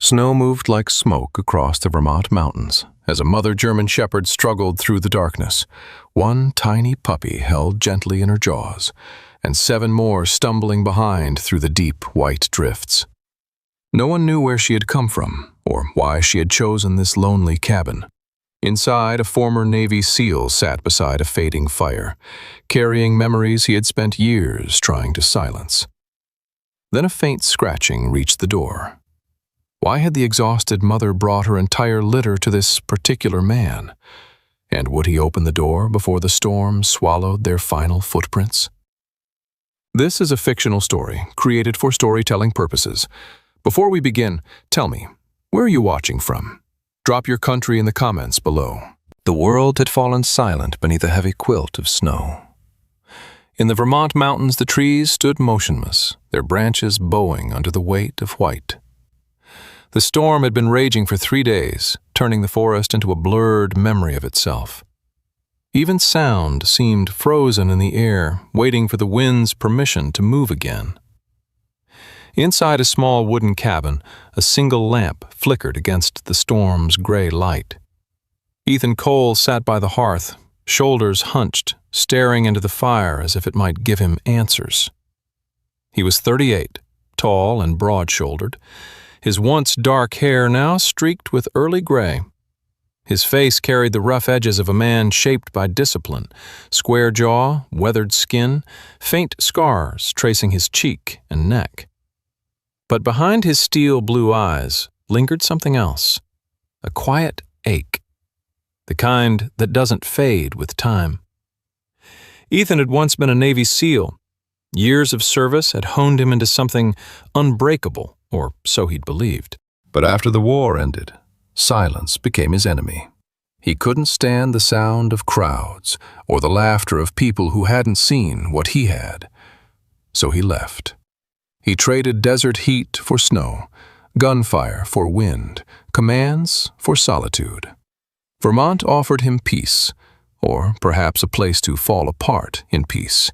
Snow moved like smoke across the Vermont mountains as a mother German shepherd struggled through the darkness, one tiny puppy held gently in her jaws, and 7 more stumbling behind through the deep white drifts. No one knew where she had come from or why she had chosen this lonely cabin. Inside, a former Navy SEAL sat beside a fading fire, carrying memories he had spent years trying to silence. Then a faint scratching reached the door. Why had the exhausted mother brought her entire litter to this particular man? And would he open the door before the storm swallowed their final footprints? This is a fictional story, created for storytelling purposes. Before we begin, tell me, where are you watching from? Drop your country in the comments below. The world had fallen silent beneath a heavy quilt of snow. In the Vermont mountains, the trees stood motionless, their branches bowing under the weight of white. The storm had been raging for 3 days, turning the forest into a blurred memory of itself. Even sound seemed frozen in the air, waiting for the wind's permission to move again. Inside a small wooden cabin, a single lamp flickered against the storm's gray light. Ethan Cole sat by the hearth, shoulders hunched, staring into the fire as if it might give him answers. He was 38, tall and broad-shouldered, his once dark hair now streaked with early gray. His face carried the rough edges of a man shaped by discipline, square jaw, weathered skin, faint scars tracing his cheek and neck. But behind his steel blue eyes lingered something else, a quiet ache, the kind that doesn't fade with time. Ethan had once been a Navy SEAL. Years of service had honed him into something unbreakable, or so he'd believed. But after the war ended, silence became his enemy. He couldn't stand the sound of crowds or the laughter of people who hadn't seen what he had. So he left. He traded desert heat for snow, gunfire for wind, commands for solitude. Vermont offered him peace, or perhaps a place to fall apart in peace.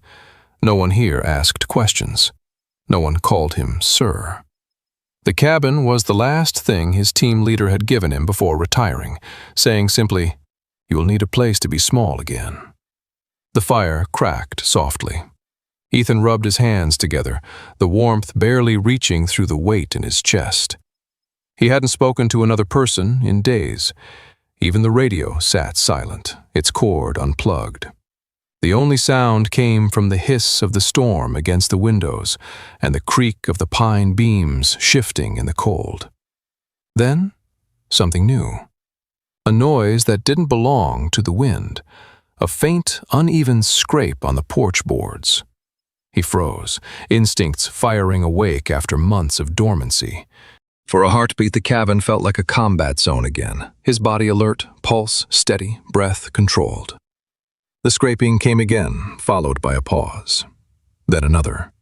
No one here asked questions. No one called him sir. The cabin was the last thing his team leader had given him before retiring, saying simply, "You will need a place to be small again." The fire cracked softly. Ethan rubbed his hands together, the warmth barely reaching through the weight in his chest. He hadn't spoken to another person in days. Even the radio sat silent, its cord unplugged. The only sound came from the hiss of the storm against the windows and the creak of the pine beams shifting in the cold. Then, something new. A noise that didn't belong to the wind, a faint, uneven scrape on the porch boards. He froze, instincts firing awake after months of dormancy. For a heartbeat, the cabin felt like a combat zone again, his body alert, pulse steady, breath controlled. The scraping came again, followed by a pause. Then another.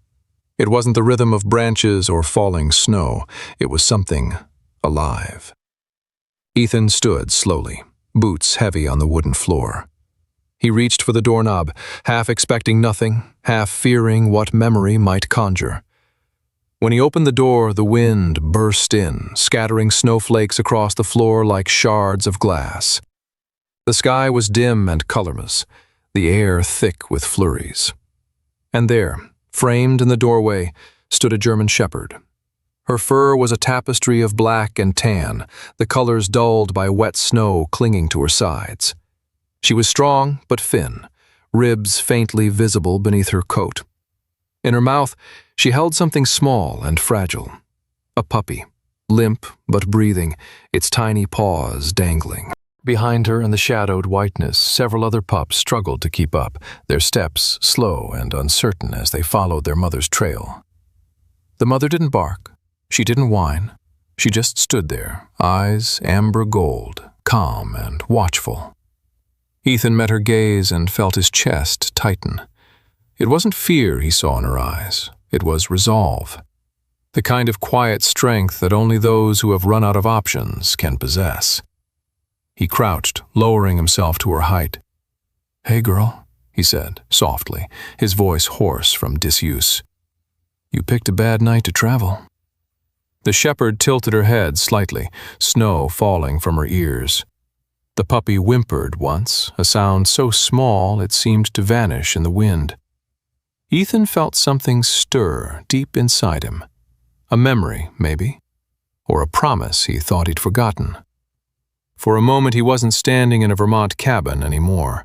It wasn't the rhythm of branches or falling snow. It was something alive. Ethan stood slowly, boots heavy on the wooden floor. He reached for the doorknob, half expecting nothing, half fearing what memory might conjure. When he opened the door, the wind burst in, scattering snowflakes across the floor like shards of glass. The sky was dim and colorless, the air thick with flurries. And there, framed in the doorway, stood a German shepherd. Her fur was a tapestry of black and tan, the colors dulled by wet snow clinging to her sides. She was strong but thin, ribs faintly visible beneath her coat. In her mouth, she held something small and fragile, a puppy, limp but breathing, its tiny paws dangling. Behind her in the shadowed whiteness, several other pups struggled to keep up, their steps slow and uncertain as they followed their mother's trail. The mother didn't bark. She didn't whine. She just stood there, eyes amber gold, calm and watchful. Ethan met her gaze and felt his chest tighten. It wasn't fear he saw in her eyes. It was resolve. The kind of quiet strength that only those who have run out of options can possess. He crouched, lowering himself to her height. "Hey, girl," he said, softly, his voice hoarse from disuse. "You picked a bad night to travel." The shepherd tilted her head slightly, snow falling from her ears. The puppy whimpered once, a sound so small it seemed to vanish in the wind. Ethan felt something stir deep inside him. A memory, maybe, or a promise he thought he'd forgotten. For a moment he wasn't standing in a Vermont cabin anymore.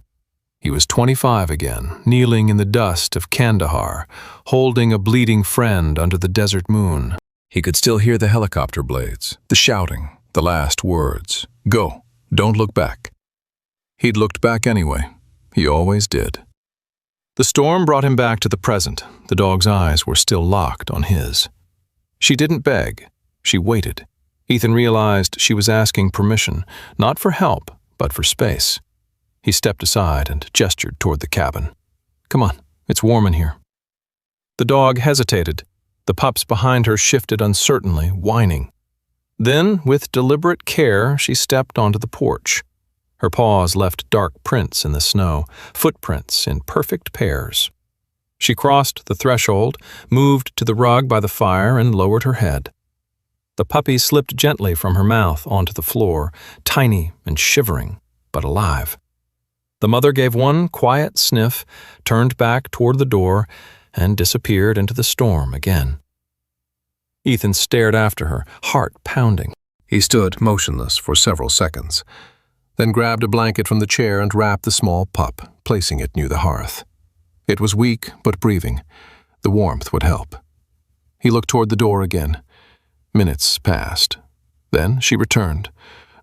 He was 25 again, kneeling in the dust of Kandahar, holding a bleeding friend under the desert moon. He could still hear the helicopter blades, the shouting, the last words. Go, don't look back. He'd looked back anyway. He always did. The storm brought him back to the present. The dog's eyes were still locked on his. She didn't beg. She waited. Ethan realized she was asking permission, not for help, but for space. He stepped aside and gestured toward the cabin. Come on, it's warm in here. The dog hesitated. The pups behind her shifted uncertainly, whining. Then, with deliberate care, she stepped onto the porch. Her paws left dark prints in the snow, footprints in perfect pairs. She crossed the threshold, moved to the rug by the fire, and lowered her head. The puppy slipped gently from her mouth onto the floor, tiny and shivering, but alive. The mother gave one quiet sniff, turned back toward the door, and disappeared into the storm again. Ethan stared after her, heart pounding. He stood motionless for several seconds, then grabbed a blanket from the chair and wrapped the small pup, placing it near the hearth. It was weak but breathing. The warmth would help. He looked toward the door again. Minutes passed. Then she returned.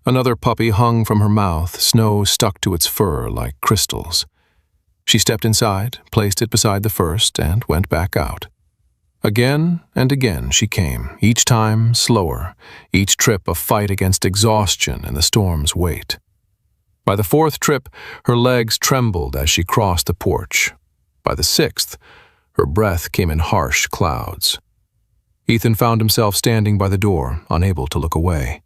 Another puppy hung from her mouth, snow stuck to its fur like crystals. She stepped inside, placed it beside the first, and went back out. Again and again she came, each time slower, each trip a fight against exhaustion and the storm's weight. By the fourth trip, her legs trembled as she crossed the porch. By the sixth, her breath came in harsh clouds. Ethan found himself standing by the door, unable to look away.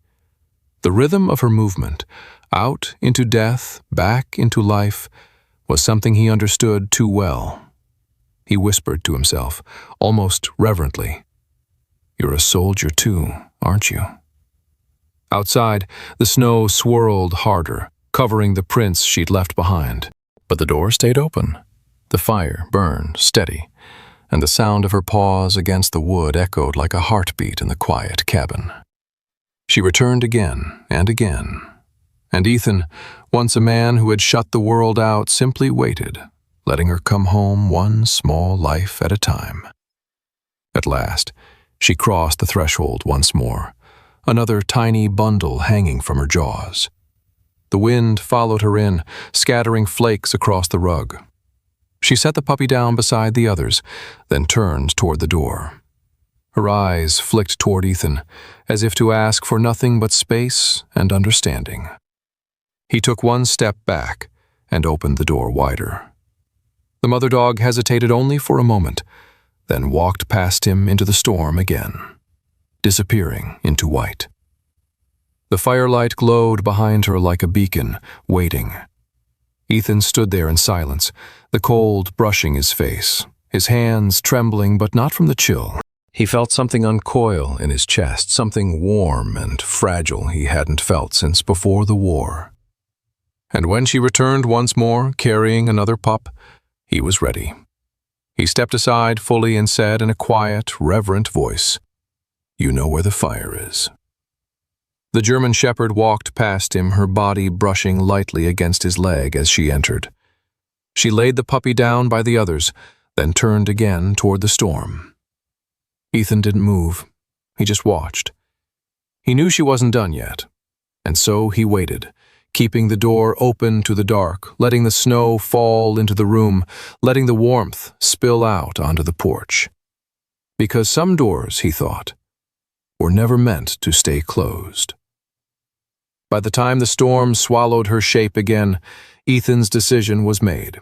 The rhythm of her movement, out into death, back into life, was something he understood too well. He whispered to himself, almost reverently, "You're a soldier too, aren't you?" Outside, the snow swirled harder, covering the prints she'd left behind. But the door stayed open. The fire burned steady, and the sound of her paws against the wood echoed like a heartbeat in the quiet cabin. She returned again and again, and Ethan, once a man who had shut the world out, simply waited, letting her come home one small life at a time. At last, she crossed the threshold once more, another tiny bundle hanging from her jaws. The wind followed her in, scattering flakes across the rug. She set the puppy down beside the others, then turned toward the door. Her eyes flicked toward Ethan, as if to ask for nothing but space and understanding. He took one step back and opened the door wider. The mother dog hesitated only for a moment, then walked past him into the storm again, disappearing into white. The firelight glowed behind her like a beacon, waiting. Ethan stood there in silence, the cold brushing his face, his hands trembling but not from the chill. He felt something uncoil in his chest, something warm and fragile he hadn't felt since before the war. And when she returned once more, carrying another pup, he was ready. He stepped aside fully and said in a quiet, reverent voice, "You know where the fire is." The German shepherd walked past him, her body brushing lightly against his leg as she entered. She laid the puppy down by the others, then turned again toward the storm. Ethan didn't move. He just watched. He knew she wasn't done yet, and so he waited, keeping the door open to the dark, letting the snow fall into the room, letting the warmth spill out onto the porch. Because some doors, he thought, were never meant to stay closed. By the time the storm swallowed her shape again, Ethan's decision was made.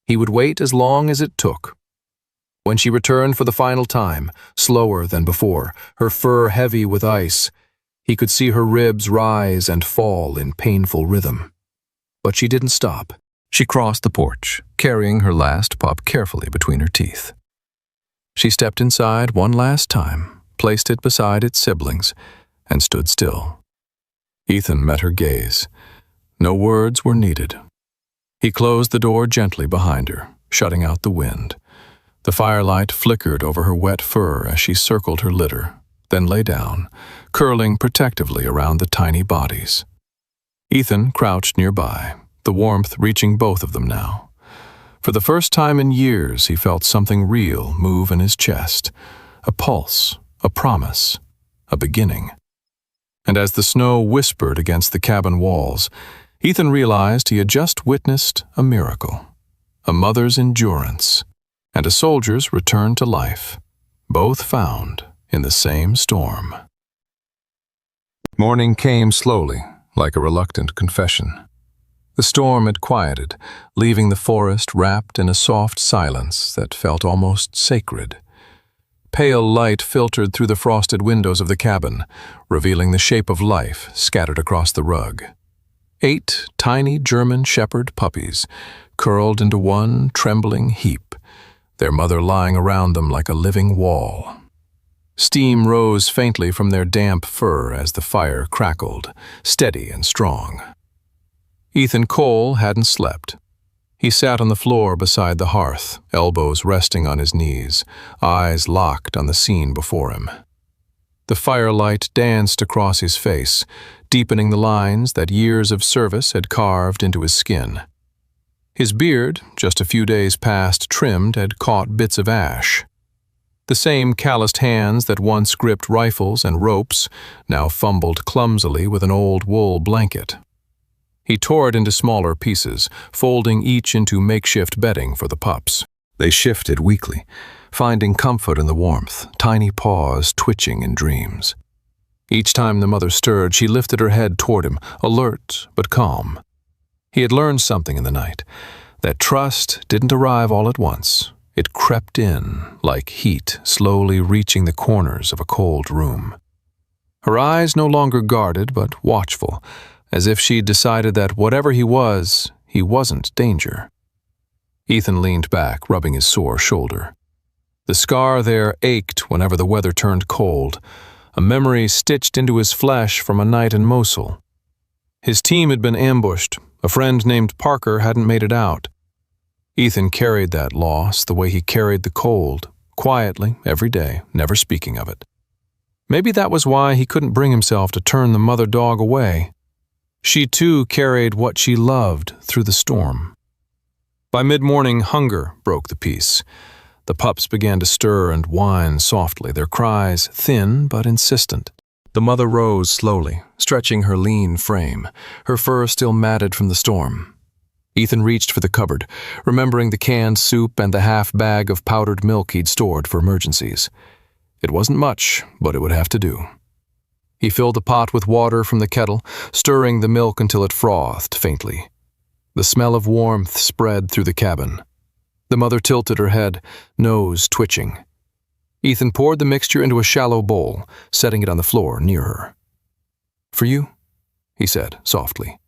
He would wait as long as it took. When she returned for the final time, slower than before, her fur heavy with ice, he could see her ribs rise and fall in painful rhythm. But she didn't stop. She crossed the porch, carrying her last pup carefully between her teeth. She stepped inside one last time, placed it beside its siblings, and stood still. Ethan met her gaze. No words were needed. He closed the door gently behind her, shutting out the wind. The firelight flickered over her wet fur as she circled her litter, then lay down, curling protectively around the tiny bodies. Ethan crouched nearby, the warmth reaching both of them now. For the first time in years, he felt something real move in his chest, a pulse, a promise, a beginning. And as the snow whispered against the cabin walls, Ethan realized he had just witnessed a miracle, a mother's endurance, and a soldier's return to life, both found in the same storm. Morning came slowly, like a reluctant confession. The storm had quieted, leaving the forest wrapped in a soft silence that felt almost sacred. Pale light filtered through the frosted windows of the cabin, revealing the shape of life scattered across the rug. 8 tiny German shepherd puppies, curled into one trembling heap, their mother lying around them like a living wall. Steam rose faintly from their damp fur as the fire crackled, steady and strong. Ethan Cole hadn't slept. He sat on the floor beside the hearth, elbows resting on his knees, eyes locked on the scene before him. The firelight danced across his face, deepening the lines that years of service had carved into his skin. His beard, just a few days past trimmed, had caught bits of ash. The same calloused hands that once gripped rifles and ropes now fumbled clumsily with an old wool blanket. He tore it into smaller pieces, folding each into makeshift bedding for the pups. They shifted weakly, finding comfort in the warmth, tiny paws twitching in dreams. Each time the mother stirred, she lifted her head toward him, alert but calm. He had learned something in the night, that trust didn't arrive all at once. It crept in, like heat slowly reaching the corners of a cold room. Her eyes no longer guarded but watchful, as if she'd decided that whatever he wasn't danger. Ethan leaned back, rubbing his sore shoulder. The scar there ached whenever the weather turned cold, a memory stitched into his flesh from a night in Mosul. His team had been ambushed. A friend named Parker hadn't made it out. Ethan carried that loss the way he carried the cold, quietly, every day, never speaking of it. Maybe that was why he couldn't bring himself to turn the mother dog away. She too carried what she loved through the storm. By mid-morning, hunger broke the peace. The pups began to stir and whine softly, their cries thin but insistent. The mother rose slowly, stretching her lean frame, her fur still matted from the storm. Ethan reached for the cupboard, remembering the canned soup and the half-bag of powdered milk he'd stored for emergencies. It wasn't much, but it would have to do. He filled the pot with water from the kettle, stirring the milk until it frothed faintly. The smell of warmth spread through the cabin. The mother tilted her head, nose twitching. Ethan poured the mixture into a shallow bowl, setting it on the floor near her. "For you?" he said softly.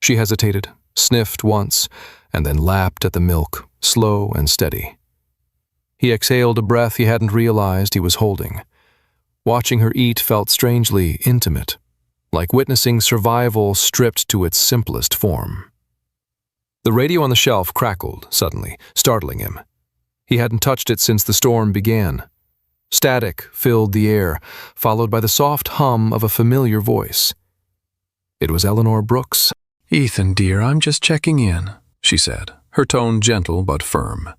She hesitated, sniffed once, and then lapped at the milk, slow and steady. He exhaled a breath he hadn't realized he was holding. Watching her eat felt strangely intimate, like witnessing survival stripped to its simplest form. The radio on the shelf crackled suddenly, startling him. He hadn't touched it since the storm began. Static filled the air, followed by the soft hum of a familiar voice. It was Eleanor Brooks. "Ethan, dear, I'm just checking in," she said, her tone gentle but firm.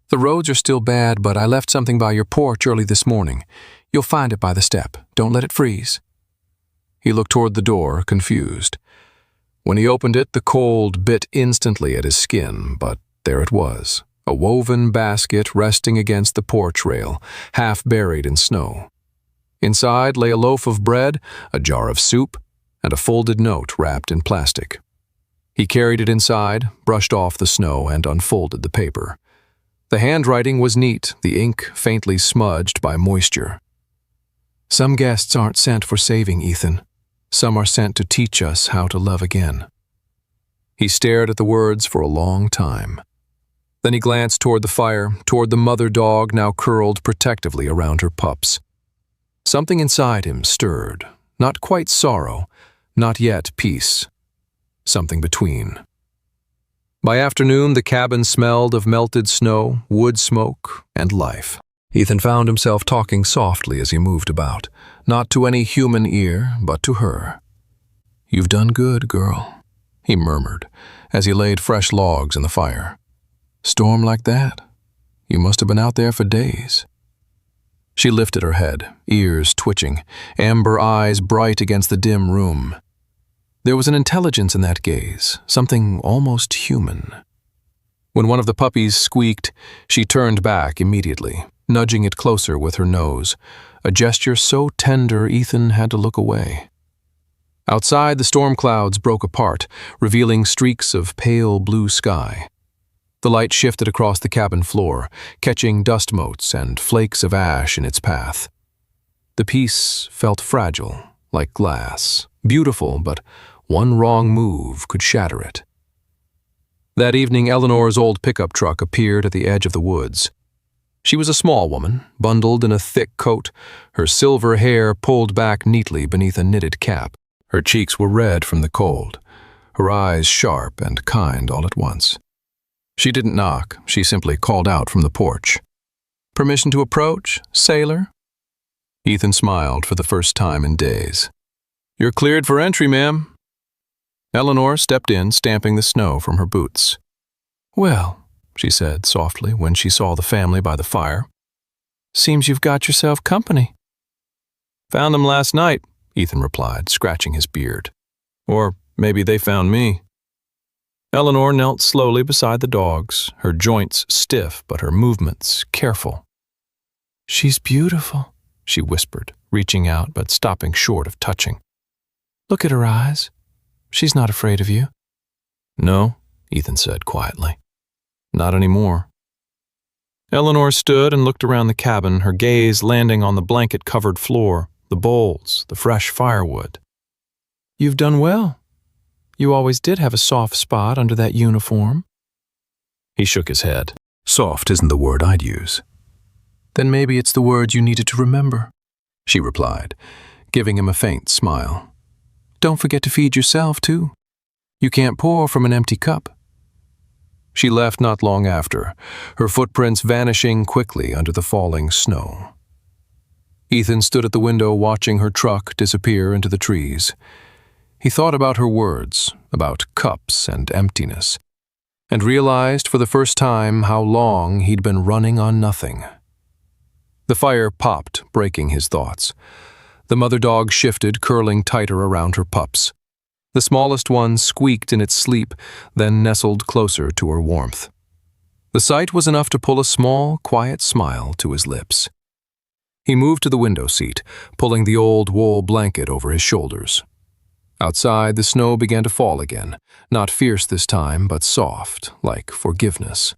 "The roads are still bad, but I left something by your porch early this morning. You'll find it by the step. Don't let it freeze." He looked toward the door, confused. When he opened it, the cold bit instantly at his skin, but there it was, a woven basket resting against the porch rail, half buried in snow. Inside lay a loaf of bread, a jar of soup, and a folded note wrapped in plastic. He carried it inside, brushed off the snow, and unfolded the paper. The handwriting was neat, the ink faintly smudged by moisture. "Some guests aren't sent for saving, Ethan. Some are sent to teach us how to love again." He stared at the words for a long time. Then he glanced toward the fire, toward the mother dog now curled protectively around her pups. Something inside him stirred, not quite sorrow, not yet peace, something between. By afternoon, the cabin smelled of melted snow, wood smoke, and life. Ethan found himself talking softly as he moved about, not to any human ear, but to her. "You've done good, girl," he murmured, as he laid fresh logs in the fire. "Storm like that? You must have been out there for days." She lifted her head, ears twitching, amber eyes bright against the dim room. There was an intelligence in that gaze, something almost human. When one of the puppies squeaked, she turned back immediately, nudging it closer with her nose, a gesture so tender Ethan had to look away. Outside, the storm clouds broke apart, revealing streaks of pale blue sky. The light shifted across the cabin floor, catching dust motes and flakes of ash in its path. The peace felt fragile, like glass, beautiful, but one wrong move could shatter it. That evening, Eleanor's old pickup truck appeared at the edge of the woods. She was a small woman, bundled in a thick coat, her silver hair pulled back neatly beneath a knitted cap. Her cheeks were red from the cold, her eyes sharp and kind all at once. She didn't knock, she simply called out from the porch. "Permission to approach, sailor?" Ethan smiled for the first time in days. "You're cleared for entry, ma'am." Eleanor stepped in, stamping the snow from her boots. "Well," she said softly when she saw the family by the fire, "seems you've got yourself company." "Found them last night," Ethan replied, scratching his beard. "Or maybe they found me." Eleanor knelt slowly beside the dogs, her joints stiff but her movements careful. "She's beautiful," she whispered, reaching out but stopping short of touching. "Look at her eyes. She's not afraid of you." "No," Ethan said quietly. "Not anymore." Eleanor stood and looked around the cabin, her gaze landing on the blanket-covered floor, the bowls, the fresh firewood. "You've done well. You always did have a soft spot under that uniform." He shook his head. "Soft isn't the word I'd use." "Then maybe it's the word you needed to remember," she replied, giving him a faint smile. "Don't forget to feed yourself, too. You can't pour from an empty cup." She left not long after, her footprints vanishing quickly under the falling snow. Ethan stood at the window watching her truck disappear into the trees. He thought about her words, about cups and emptiness, and realized for the first time how long he'd been running on nothing. The fire popped, breaking his thoughts. The mother dog shifted, curling tighter around her pups. The smallest one squeaked in its sleep, then nestled closer to her warmth. The sight was enough to pull a small, quiet smile to his lips. He moved to the window seat, pulling the old wool blanket over his shoulders. Outside, the snow began to fall again, not fierce this time, but soft, like forgiveness.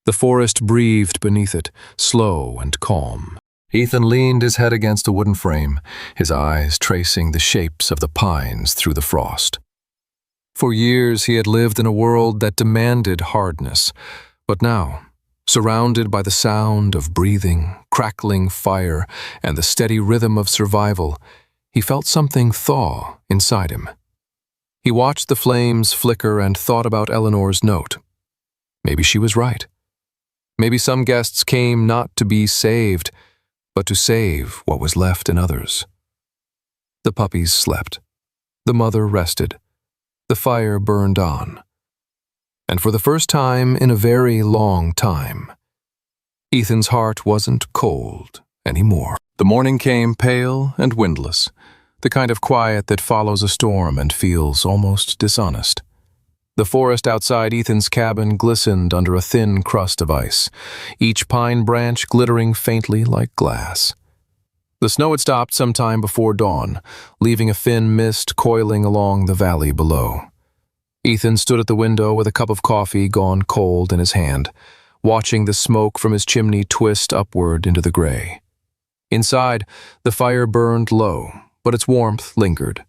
The forest breathed beneath it, slow and calm. Ethan leaned his head against a wooden frame, his eyes tracing the shapes of the pines through the frost. For years he had lived in a world that demanded hardness, but now, surrounded by the sound of breathing, crackling fire, and the steady rhythm of survival, he felt something thaw inside him. He watched the flames flicker and thought about Eleanor's note. Maybe she was right. Maybe some guests came not to be saved, but to save what was left in others. The puppies slept. The mother rested. The fire burned on. And for the first time in a very long time, Ethan's heart wasn't cold anymore. The morning came pale and windless, the kind of quiet that follows a storm and feels almost dishonest. The forest outside Ethan's cabin glistened under a thin crust of ice, each pine branch glittering faintly like glass. The snow had stopped some time before dawn, leaving a thin mist coiling along the valley below. Ethan stood at the window with a cup of coffee gone cold in his hand, watching the smoke from his chimney twist upward into the gray. Inside, the fire burned low, but its warmth lingered.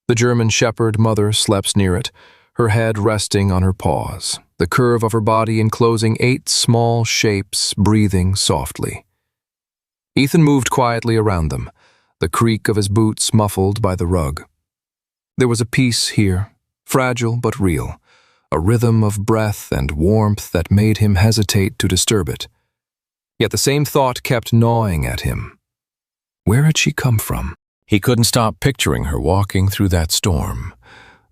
The German shepherd mother slept near it, her head resting on her paws, the curve of her body enclosing 8 small shapes breathing softly. Ethan moved quietly around them, the creak of his boots muffled by the rug. There was a peace here, fragile but real, a rhythm of breath and warmth that made him hesitate to disturb it. Yet the same thought kept gnawing at him. Where had she come from? He couldn't stop picturing her walking through that storm,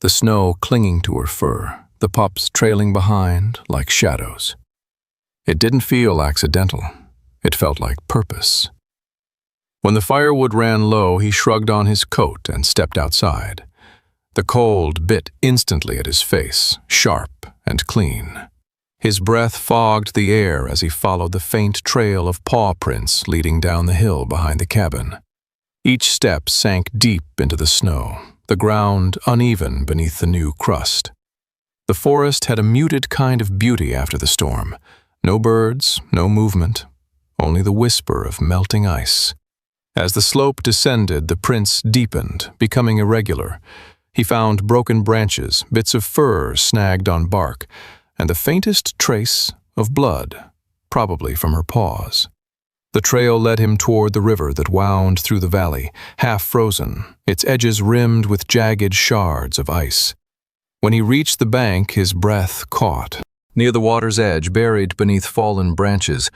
the snow clinging to her fur, the pups trailing behind like shadows. It didn't feel accidental. It felt like purpose. When the firewood ran low, he shrugged on his coat and stepped outside. The cold bit instantly at his face, sharp and clean. His breath fogged the air as he followed the faint trail of paw prints leading down the hill behind the cabin. Each step sank deep into the snow, the ground uneven beneath the new crust. The forest had a muted kind of beauty after the storm. No birds, no movement, only the whisper of melting ice. As the slope descended, the prints deepened, becoming irregular. He found broken branches, bits of fur snagged on bark, and the faintest trace of blood, probably from her paws. The trail led him toward the river that wound through the valley, half frozen, its edges rimmed with jagged shards of ice. When he reached the bank, his breath caught. Near the water's edge, buried beneath fallen branches,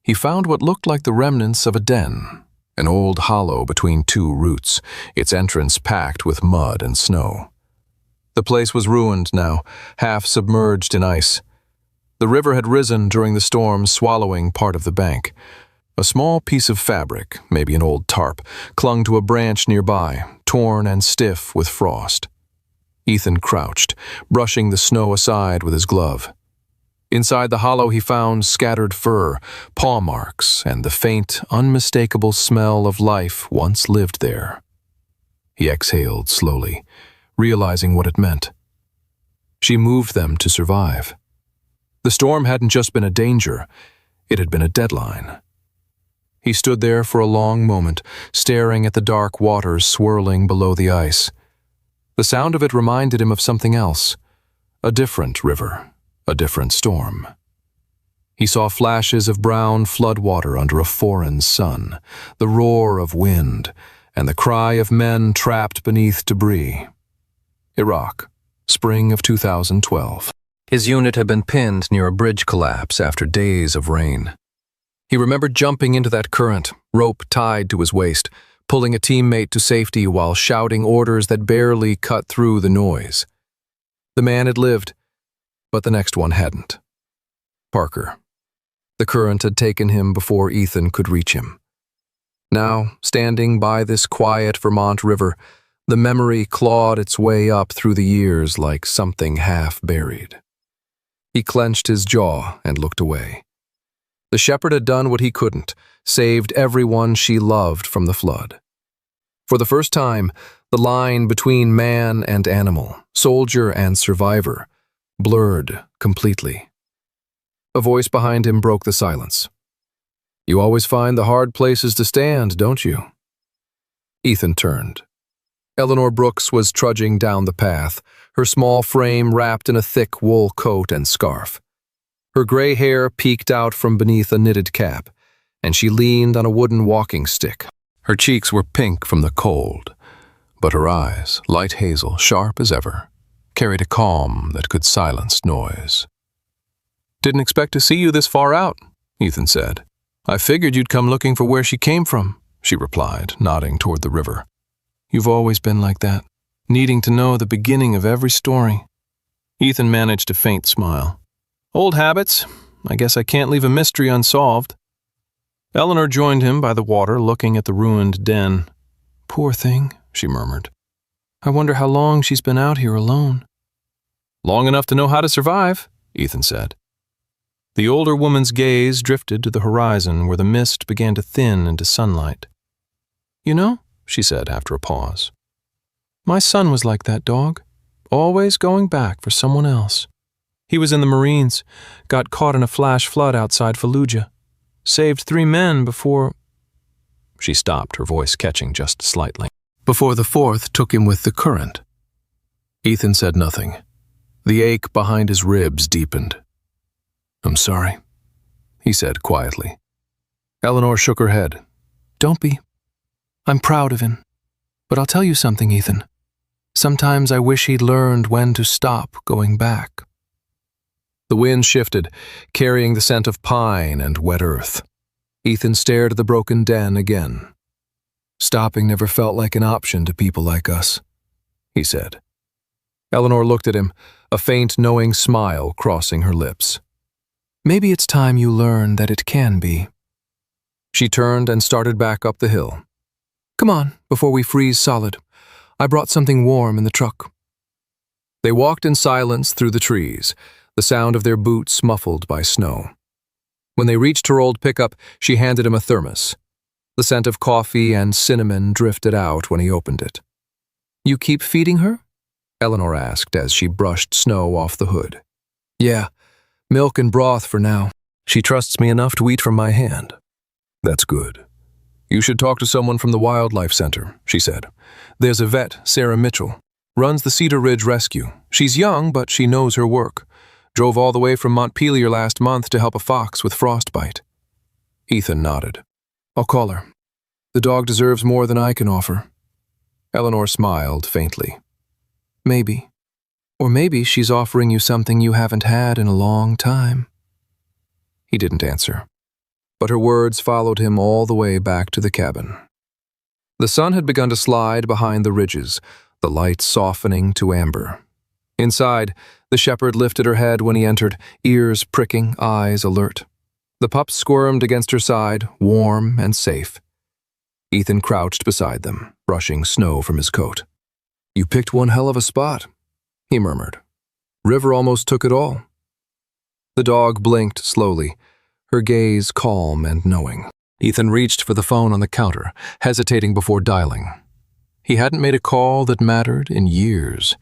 he found what looked like the remnants of a den, an old hollow between two roots, its entrance packed with mud and snow. The place was ruined now, half submerged in ice. The river had risen during the storm, swallowing part of the bank. A small piece of fabric, maybe an old tarp, clung to a branch nearby, torn and stiff with frost. Ethan crouched, brushing the snow aside with his glove. Inside the hollow he found scattered fur, paw marks, and the faint, unmistakable smell of life once lived there. He exhaled slowly, realizing what it meant. She moved them to survive. The storm hadn't just been a danger, it had been a deadline. He stood there for a long moment, staring at the dark waters swirling below the ice. The sound of it reminded him of something else, a different river, a different storm. He saw flashes of brown floodwater under a foreign sun, the roar of wind, and the cry of men trapped beneath debris. Iraq, spring of 2012. His unit had been pinned near a bridge collapse after days of rain. He remembered jumping into that current, rope tied to his waist, pulling a teammate to safety while shouting orders that barely cut through the noise. The man had lived, but the next one hadn't. Parker. The current had taken him before Ethan could reach him. Now, standing by this quiet Vermont river, the memory clawed its way up through the years like something half-buried. He clenched his jaw and looked away. The shepherd had done what he couldn't, saved everyone she loved from the flood. For the first time, the line between man and animal, soldier and survivor, blurred completely. A voice behind him broke the silence. "You always find the hard places to stand, don't you?" Ethan turned. Eleanor Brooks was trudging down the path, her small frame wrapped in a thick wool coat and scarf. Her gray hair peeked out from beneath a knitted cap, and she leaned on a wooden walking stick. Her cheeks were pink from the cold, but her eyes, light hazel, sharp as ever, carried a calm that could silence noise. "Didn't expect to see you this far out," Ethan said. "I figured you'd come looking for where she came from," she replied, nodding toward the river. "You've always been like that, needing to know the beginning of every story." Ethan managed a faint smile. "Old habits. I guess I can't leave a mystery unsolved." Eleanor joined him by the water, looking at the ruined den. "Poor thing," she murmured. "I wonder how long she's been out here alone." "Long enough to know how to survive," Ethan said. The older woman's gaze drifted to the horizon where the mist began to thin into sunlight. "You know," she said after a pause, "my son was like that dog, always going back for someone else. He was in the Marines, got caught in a flash flood outside Fallujah. Saved 3 men before—" She stopped, her voice catching just slightly. "Before the 4th took him with the current." Ethan said nothing. The ache behind his ribs deepened. "I'm sorry," he said quietly. Eleanor shook her head. Don't be. I'm proud of him. But I'll tell you something, Ethan. Sometimes I wish he'd learned when to stop going back. The wind shifted, carrying the scent of pine and wet earth. Ethan stared at the broken den again. Stopping never felt like an option to people like us, he said. Eleanor looked at him, a faint, knowing smile crossing her lips. Maybe it's time you learn that it can be. She turned and started back up the hill. Come on, before we freeze solid. I brought something warm in the truck. They walked in silence through the trees, the sound of their boots muffled by snow. When they reached her old pickup, she handed him a thermos. The scent of coffee and cinnamon drifted out when he opened it. You keep feeding her? Eleanor asked as she brushed snow off the hood. Yeah, milk and broth for now. She trusts me enough to eat from my hand. That's good. You should talk to someone from the Wildlife Center, she said. There's a vet, Sarah Mitchell. Runs the Cedar Ridge Rescue. She's young, but she knows her work. Drove all the way from Montpelier last month to help a fox with frostbite. Ethan nodded. I'll call her. The dog deserves more than I can offer. Eleanor smiled faintly. Maybe. Or maybe she's offering you something you haven't had in a long time. He didn't answer, but her words followed him all the way back to the cabin. The sun had begun to slide behind the ridges, the light softening to amber. Inside, the shepherd lifted her head when he entered, ears pricking, eyes alert. The pup squirmed against her side, warm and safe. Ethan crouched beside them, brushing snow from his coat. You picked one hell of a spot, he murmured. River almost took it all. The dog blinked slowly, her gaze calm and knowing. Ethan reached for the phone on the counter, hesitating before dialing. He hadn't made a call that mattered in years.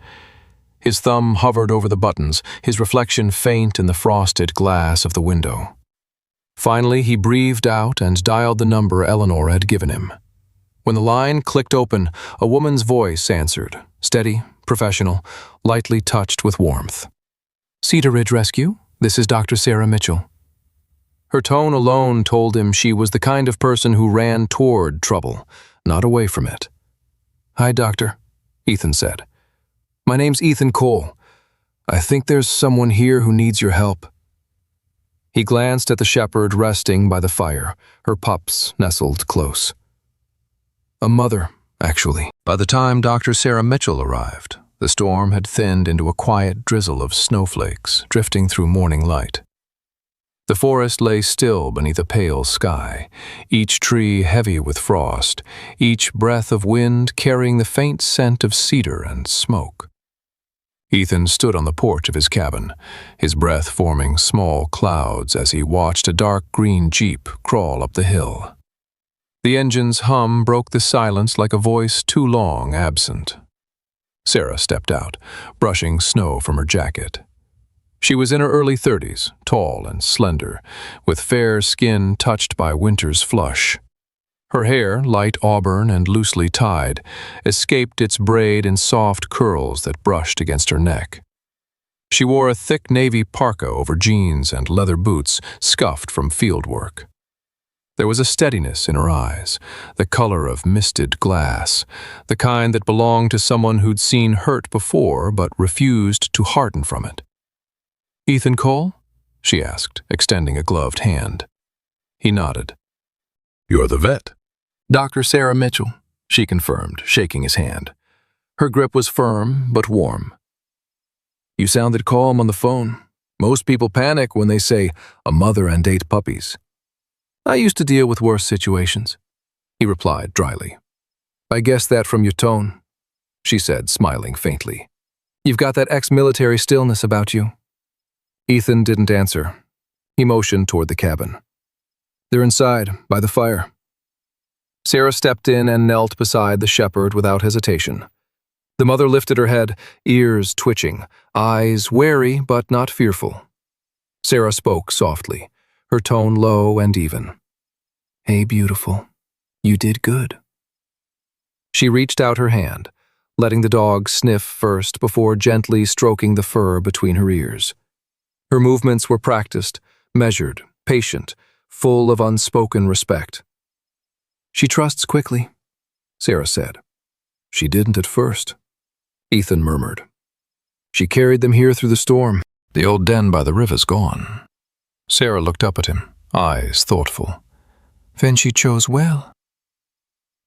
His thumb hovered over the buttons, his reflection faint in the frosted glass of the window. Finally, he breathed out and dialed the number Eleanor had given him. When the line clicked open, a woman's voice answered, steady, professional, lightly touched with warmth. Cedar Ridge Rescue, this is Dr. Sarah Mitchell. Her tone alone told him she was the kind of person who ran toward trouble, not away from it. Hi, Doctor, Ethan said. My name's Ethan Cole. I think there's someone here who needs your help. He glanced at the shepherd resting by the fire, her pups nestled close. A mother, actually. By the time Dr. Sarah Mitchell arrived, the storm had thinned into a quiet drizzle of snowflakes drifting through morning light. The forest lay still beneath a pale sky, each tree heavy with frost, each breath of wind carrying the faint scent of cedar and smoke. Ethan stood on the porch of his cabin, his breath forming small clouds as he watched a dark green Jeep crawl up the hill. The engine's hum broke the silence like a voice too long absent. Sarah stepped out, brushing snow from her jacket. She was in her early 30s, tall and slender, with fair skin touched by winter's flush. Her hair, light auburn and loosely tied, escaped its braid in soft curls that brushed against her neck. She wore a thick navy parka over jeans and leather boots scuffed from field work. There was a steadiness in her eyes, the color of misted glass, the kind that belonged to someone who'd seen hurt before but refused to harden from it. Ethan Cole? She asked, extending a gloved hand. He nodded. You're the vet. Dr. Sarah Mitchell, she confirmed, shaking his hand. Her grip was firm but warm. You sounded calm on the phone. Most people panic when they say, a mother and 8 puppies. I used to deal with worse situations, he replied dryly. I guessed that from your tone, she said, smiling faintly. You've got that ex-military stillness about you. Ethan didn't answer. He motioned toward the cabin. They're inside, by the fire. Sarah stepped in and knelt beside the shepherd without hesitation. The mother lifted her head, ears twitching, eyes wary but not fearful. Sarah spoke softly, her tone low and even. Hey, beautiful. You did good. She reached out her hand, letting the dog sniff first before gently stroking the fur between her ears. Her movements were practiced, measured, patient, full of unspoken respect. "She trusts quickly," Sarah said. "She didn't at first," Ethan murmured. "She carried them here through the storm. The old den by the river's gone." Sarah looked up at him, eyes thoughtful. "Then she chose well."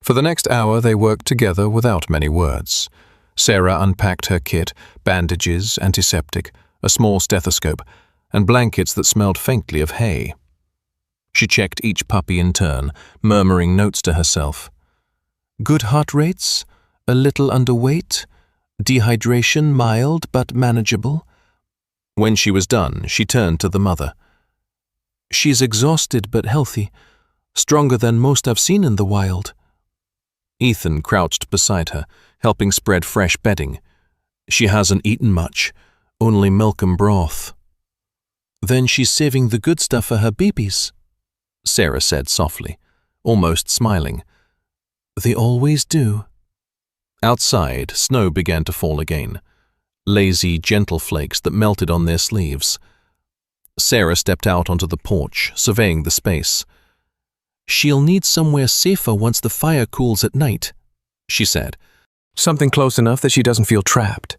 For the next hour they worked together without many words. Sarah unpacked her kit, bandages, antiseptic, a small stethoscope, and blankets that smelled faintly of hay. She checked each puppy in turn, murmuring notes to herself. Good heart rates, a little underweight, dehydration mild but manageable. When she was done, she turned to the mother. She's exhausted but healthy, stronger than most I've seen in the wild. Ethan crouched beside her, helping spread fresh bedding. She hasn't eaten much, only milk and broth. Then she's saving the good stuff for her babies, Sarah said softly, almost smiling. They always do. Outside, snow began to fall again, lazy, gentle flakes that melted on their sleeves. Sarah stepped out onto the porch, surveying the space. She'll need somewhere safer once the fire cools at night, she said. Something close enough that she doesn't feel trapped.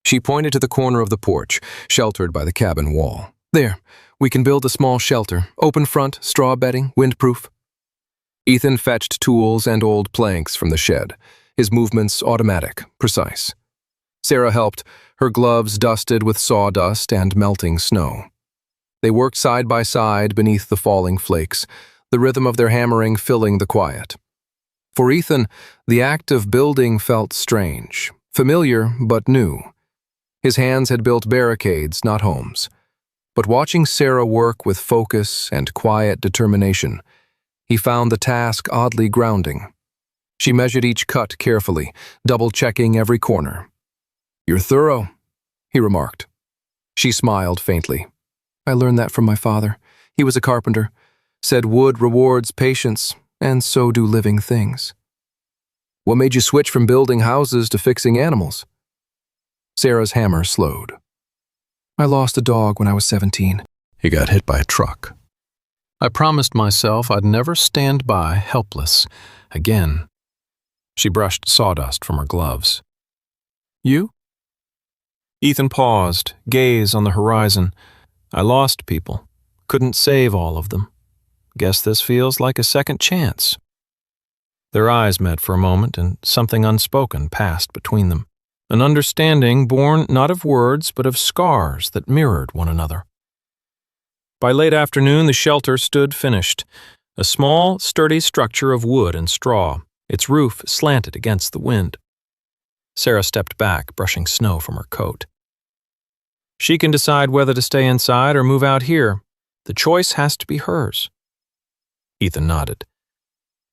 She pointed to the corner of the porch, sheltered by the cabin wall. There, we can build a small shelter, open front, straw bedding, windproof. Ethan fetched tools and old planks from the shed, his movements automatic, precise. Sarah helped, her gloves dusted with sawdust and melting snow. They worked side by side beneath the falling flakes, the rhythm of their hammering filling the quiet. For Ethan, the act of building felt strange, familiar but new. His hands had built barricades, not homes. But watching Sarah work with focus and quiet determination, he found the task oddly grounding. She measured each cut carefully, double-checking every corner. "You're thorough," he remarked. She smiled faintly. "I learned that from my father. He was a carpenter. Said wood rewards patience, and so do living things." "What made you switch from building houses to fixing animals?" Sarah's hammer slowed. "I lost a dog when I was 17. He got hit by a truck. I promised myself I'd never stand by helpless again." She brushed sawdust from her gloves. "You?" Ethan paused, gaze on the horizon. "I lost people. Couldn't save all of them. Guess this feels like a second chance." Their eyes met for a moment, and something unspoken passed between them. An understanding born not of words but of scars that mirrored one another. By late afternoon, the shelter stood finished, a small, sturdy structure of wood and straw, its roof slanted against the wind. Sarah stepped back, brushing snow from her coat. "She can decide whether to stay inside or move out here. The choice has to be hers." Ethan nodded.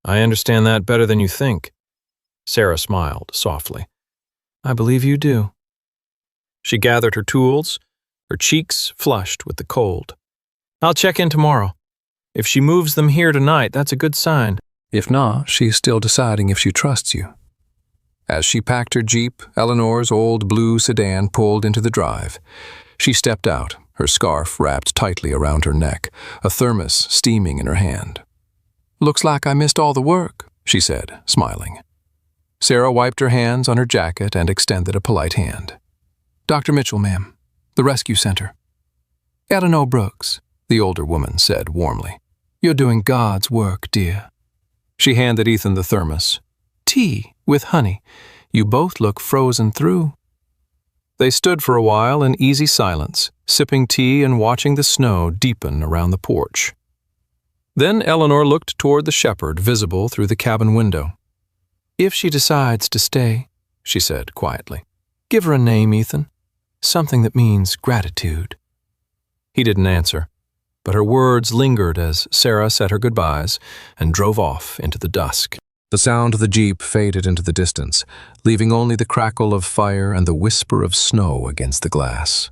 "I understand that better than you think." Sarah smiled softly. "I believe you do." She gathered her tools, her cheeks flushed with the cold. "I'll check in tomorrow. If she moves them here tonight, that's a good sign. If not, she's still deciding if she trusts you." As she packed her Jeep, Eleanor's old blue sedan pulled into the drive. She stepped out, her scarf wrapped tightly around her neck, a thermos steaming in her hand. "Looks like I missed all the work," she said, smiling. Sarah wiped her hands on her jacket and extended a polite hand. "Dr. Mitchell, ma'am. The rescue center." "Eleanor Brooks," the older woman said warmly. "You're doing God's work, dear." She handed Ethan the thermos. "Tea with honey. You both look frozen through." They stood for a while in easy silence, sipping tea and watching the snow deepen around the porch. Then Eleanor looked toward the shepherd visible through the cabin window. "If she decides to stay," she said quietly, "give her a name, Ethan. Something that means gratitude." He didn't answer, but her words lingered as Sarah said her goodbyes and drove off into the dusk. The sound of the Jeep faded into the distance, leaving only the crackle of fire and the whisper of snow against the glass.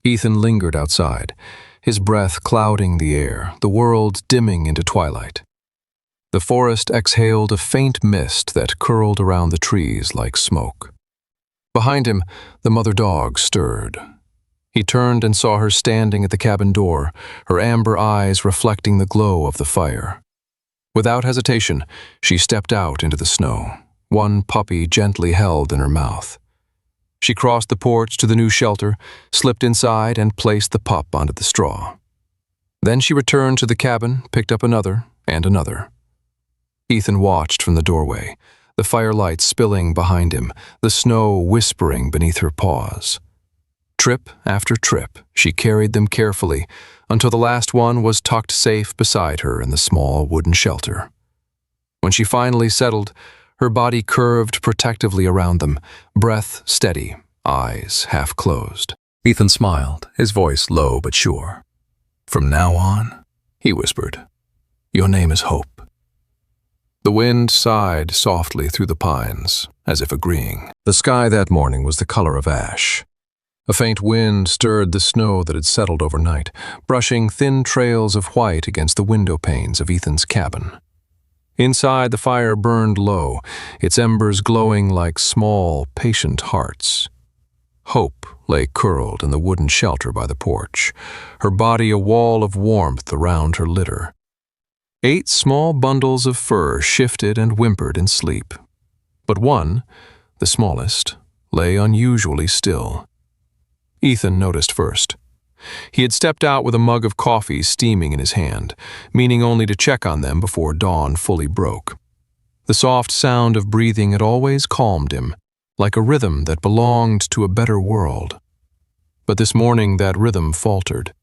Ethan lingered outside, his breath clouding the air, the world dimming into twilight. The forest exhaled a faint mist that curled around the trees like smoke. Behind him, the mother dog stirred. He turned and saw her standing at the cabin door, her amber eyes reflecting the glow of the fire. Without hesitation, she stepped out into the snow, one puppy gently held in her mouth. She crossed the porch to the new shelter, slipped inside, and placed the pup onto the straw. Then she returned to the cabin, picked up another and another. Ethan watched from the doorway, the firelight spilling behind him, the snow whispering beneath her paws. Trip after trip, she carried them carefully until the last one was tucked safe beside her in the small wooden shelter. When she finally settled, her body curved protectively around them, breath steady, eyes half closed. Ethan smiled, his voice low but sure. "From now on," he whispered, "your name is Hope." The wind sighed softly through the pines, as if agreeing. The sky that morning was the color of ash. A faint wind stirred the snow that had settled overnight, brushing thin trails of white against the window panes of Ethan's cabin. Inside, the fire burned low, its embers glowing like small, patient hearts. Hope lay curled in the wooden shelter by the porch, her body a wall of warmth around her litter. 8 small bundles of fur shifted and whimpered in sleep. But one, the smallest, lay unusually still. Ethan noticed first. He had stepped out with a mug of coffee steaming in his hand, meaning only to check on them before dawn fully broke. The soft sound of breathing had always calmed him, like a rhythm that belonged to a better world. But this morning that rhythm faltered.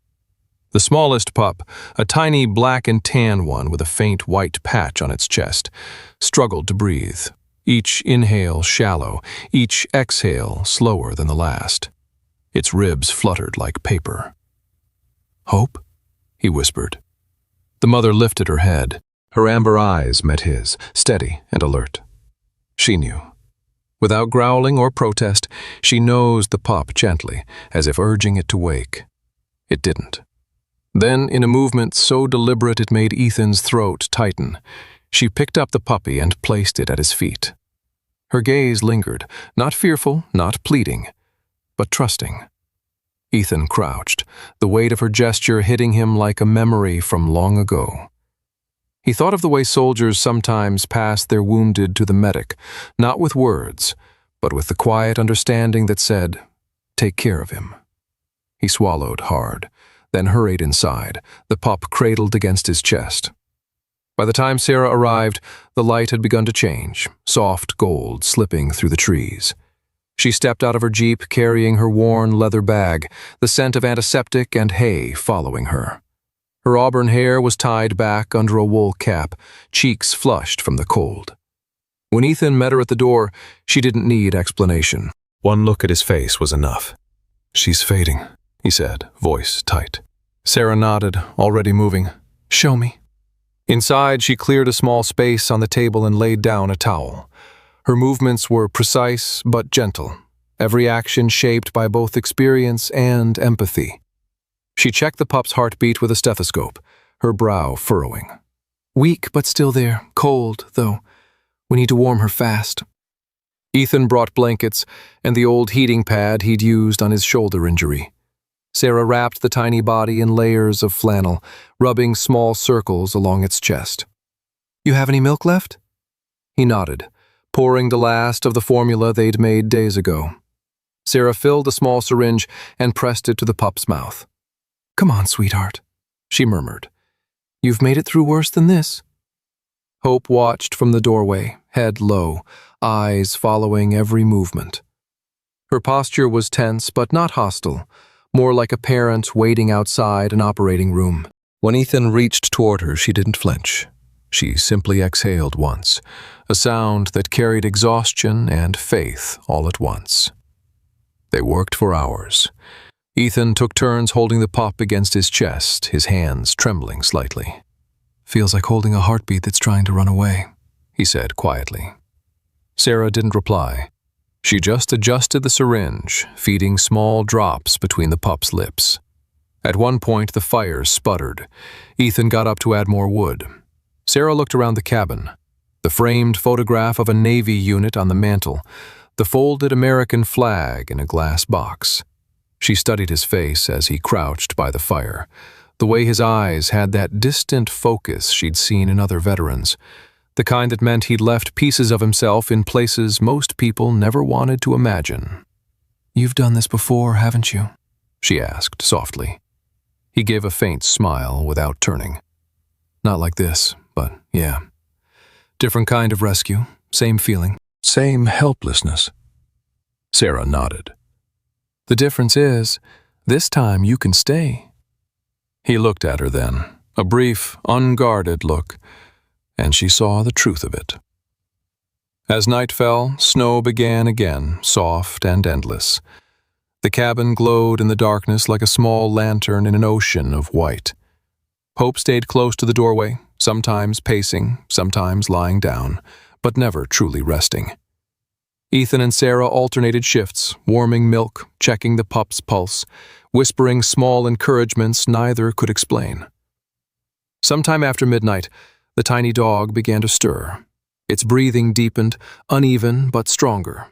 The smallest pup, a tiny black and tan one with a faint white patch on its chest, struggled to breathe, each inhale shallow, each exhale slower than the last. Its ribs fluttered like paper. "Hope?" he whispered. The mother lifted her head. Her amber eyes met his, steady and alert. She knew. Without growling or protest, she nosed the pup gently, as if urging it to wake. It didn't. Then, in a movement so deliberate it made Ethan's throat tighten, she picked up the puppy and placed it at his feet. Her gaze lingered, not fearful, not pleading, but trusting. Ethan crouched, the weight of her gesture hitting him like a memory from long ago. He thought of the way soldiers sometimes pass their wounded to the medic, not with words, but with the quiet understanding that said, "Take care of him." He swallowed hard, then hurried inside, the pup cradled against his chest. By the time Sarah arrived, the light had begun to change, soft gold slipping through the trees. She stepped out of her Jeep carrying her worn leather bag, the scent of antiseptic and hay following her. Her auburn hair was tied back under a wool cap, cheeks flushed from the cold. When Ethan met her at the door, she didn't need explanation. One look at his face was enough. "She's fading," he said, voice tight. Sarah nodded, already moving. "Show me." Inside, she cleared a small space on the table and laid down a towel. Her movements were precise but gentle, every action shaped by both experience and empathy. She checked the pup's heartbeat with a stethoscope, her brow furrowing. "Weak but still there, cold, though. We need to warm her fast." Ethan brought blankets and the old heating pad he'd used on his shoulder injury. Sarah wrapped the tiny body in layers of flannel, rubbing small circles along its chest. "You have any milk left?" He nodded, pouring the last of the formula they'd made days ago. Sarah filled a small syringe and pressed it to the pup's mouth. "Come on, sweetheart," she murmured. "You've made it through worse than this." Hope watched from the doorway, head low, eyes following every movement. Her posture was tense but not hostile, more like a parent waiting outside an operating room. When Ethan reached toward her, she didn't flinch. She simply exhaled once, a sound that carried exhaustion and faith all at once. They worked for hours. Ethan took turns holding the pup against his chest, his hands trembling slightly. "Feels like holding a heartbeat that's trying to run away," he said quietly. Sarah didn't reply. She just adjusted the syringe, feeding small drops between the pup's lips. At one point, the fire sputtered. Ethan got up to add more wood. Sarah looked around the cabin. The framed photograph of a Navy unit on the mantel, the folded American flag in a glass box. She studied his face as he crouched by the fire, The way his eyes had that distant focus she'd seen in other veterans, the kind that meant he'd left pieces of himself in places most people never wanted to imagine. "You've done this before, haven't you?" she asked softly. He gave a faint smile without turning. "Not like this, but yeah. Different kind of rescue, same feeling." Same helplessness. Sarah nodded. "The difference is, this time you can stay." He looked at her then, a brief, unguarded look, and she saw the truth of it. As night fell, snow began again, soft and endless. The cabin glowed in the darkness like a small lantern in an ocean of white. Hope stayed close to the doorway, sometimes pacing, sometimes lying down, but never truly resting. Ethan and Sarah alternated shifts, warming milk, checking the pup's pulse, whispering small encouragements neither could explain. Sometime after midnight, the tiny dog began to stir. Its breathing deepened, uneven but stronger.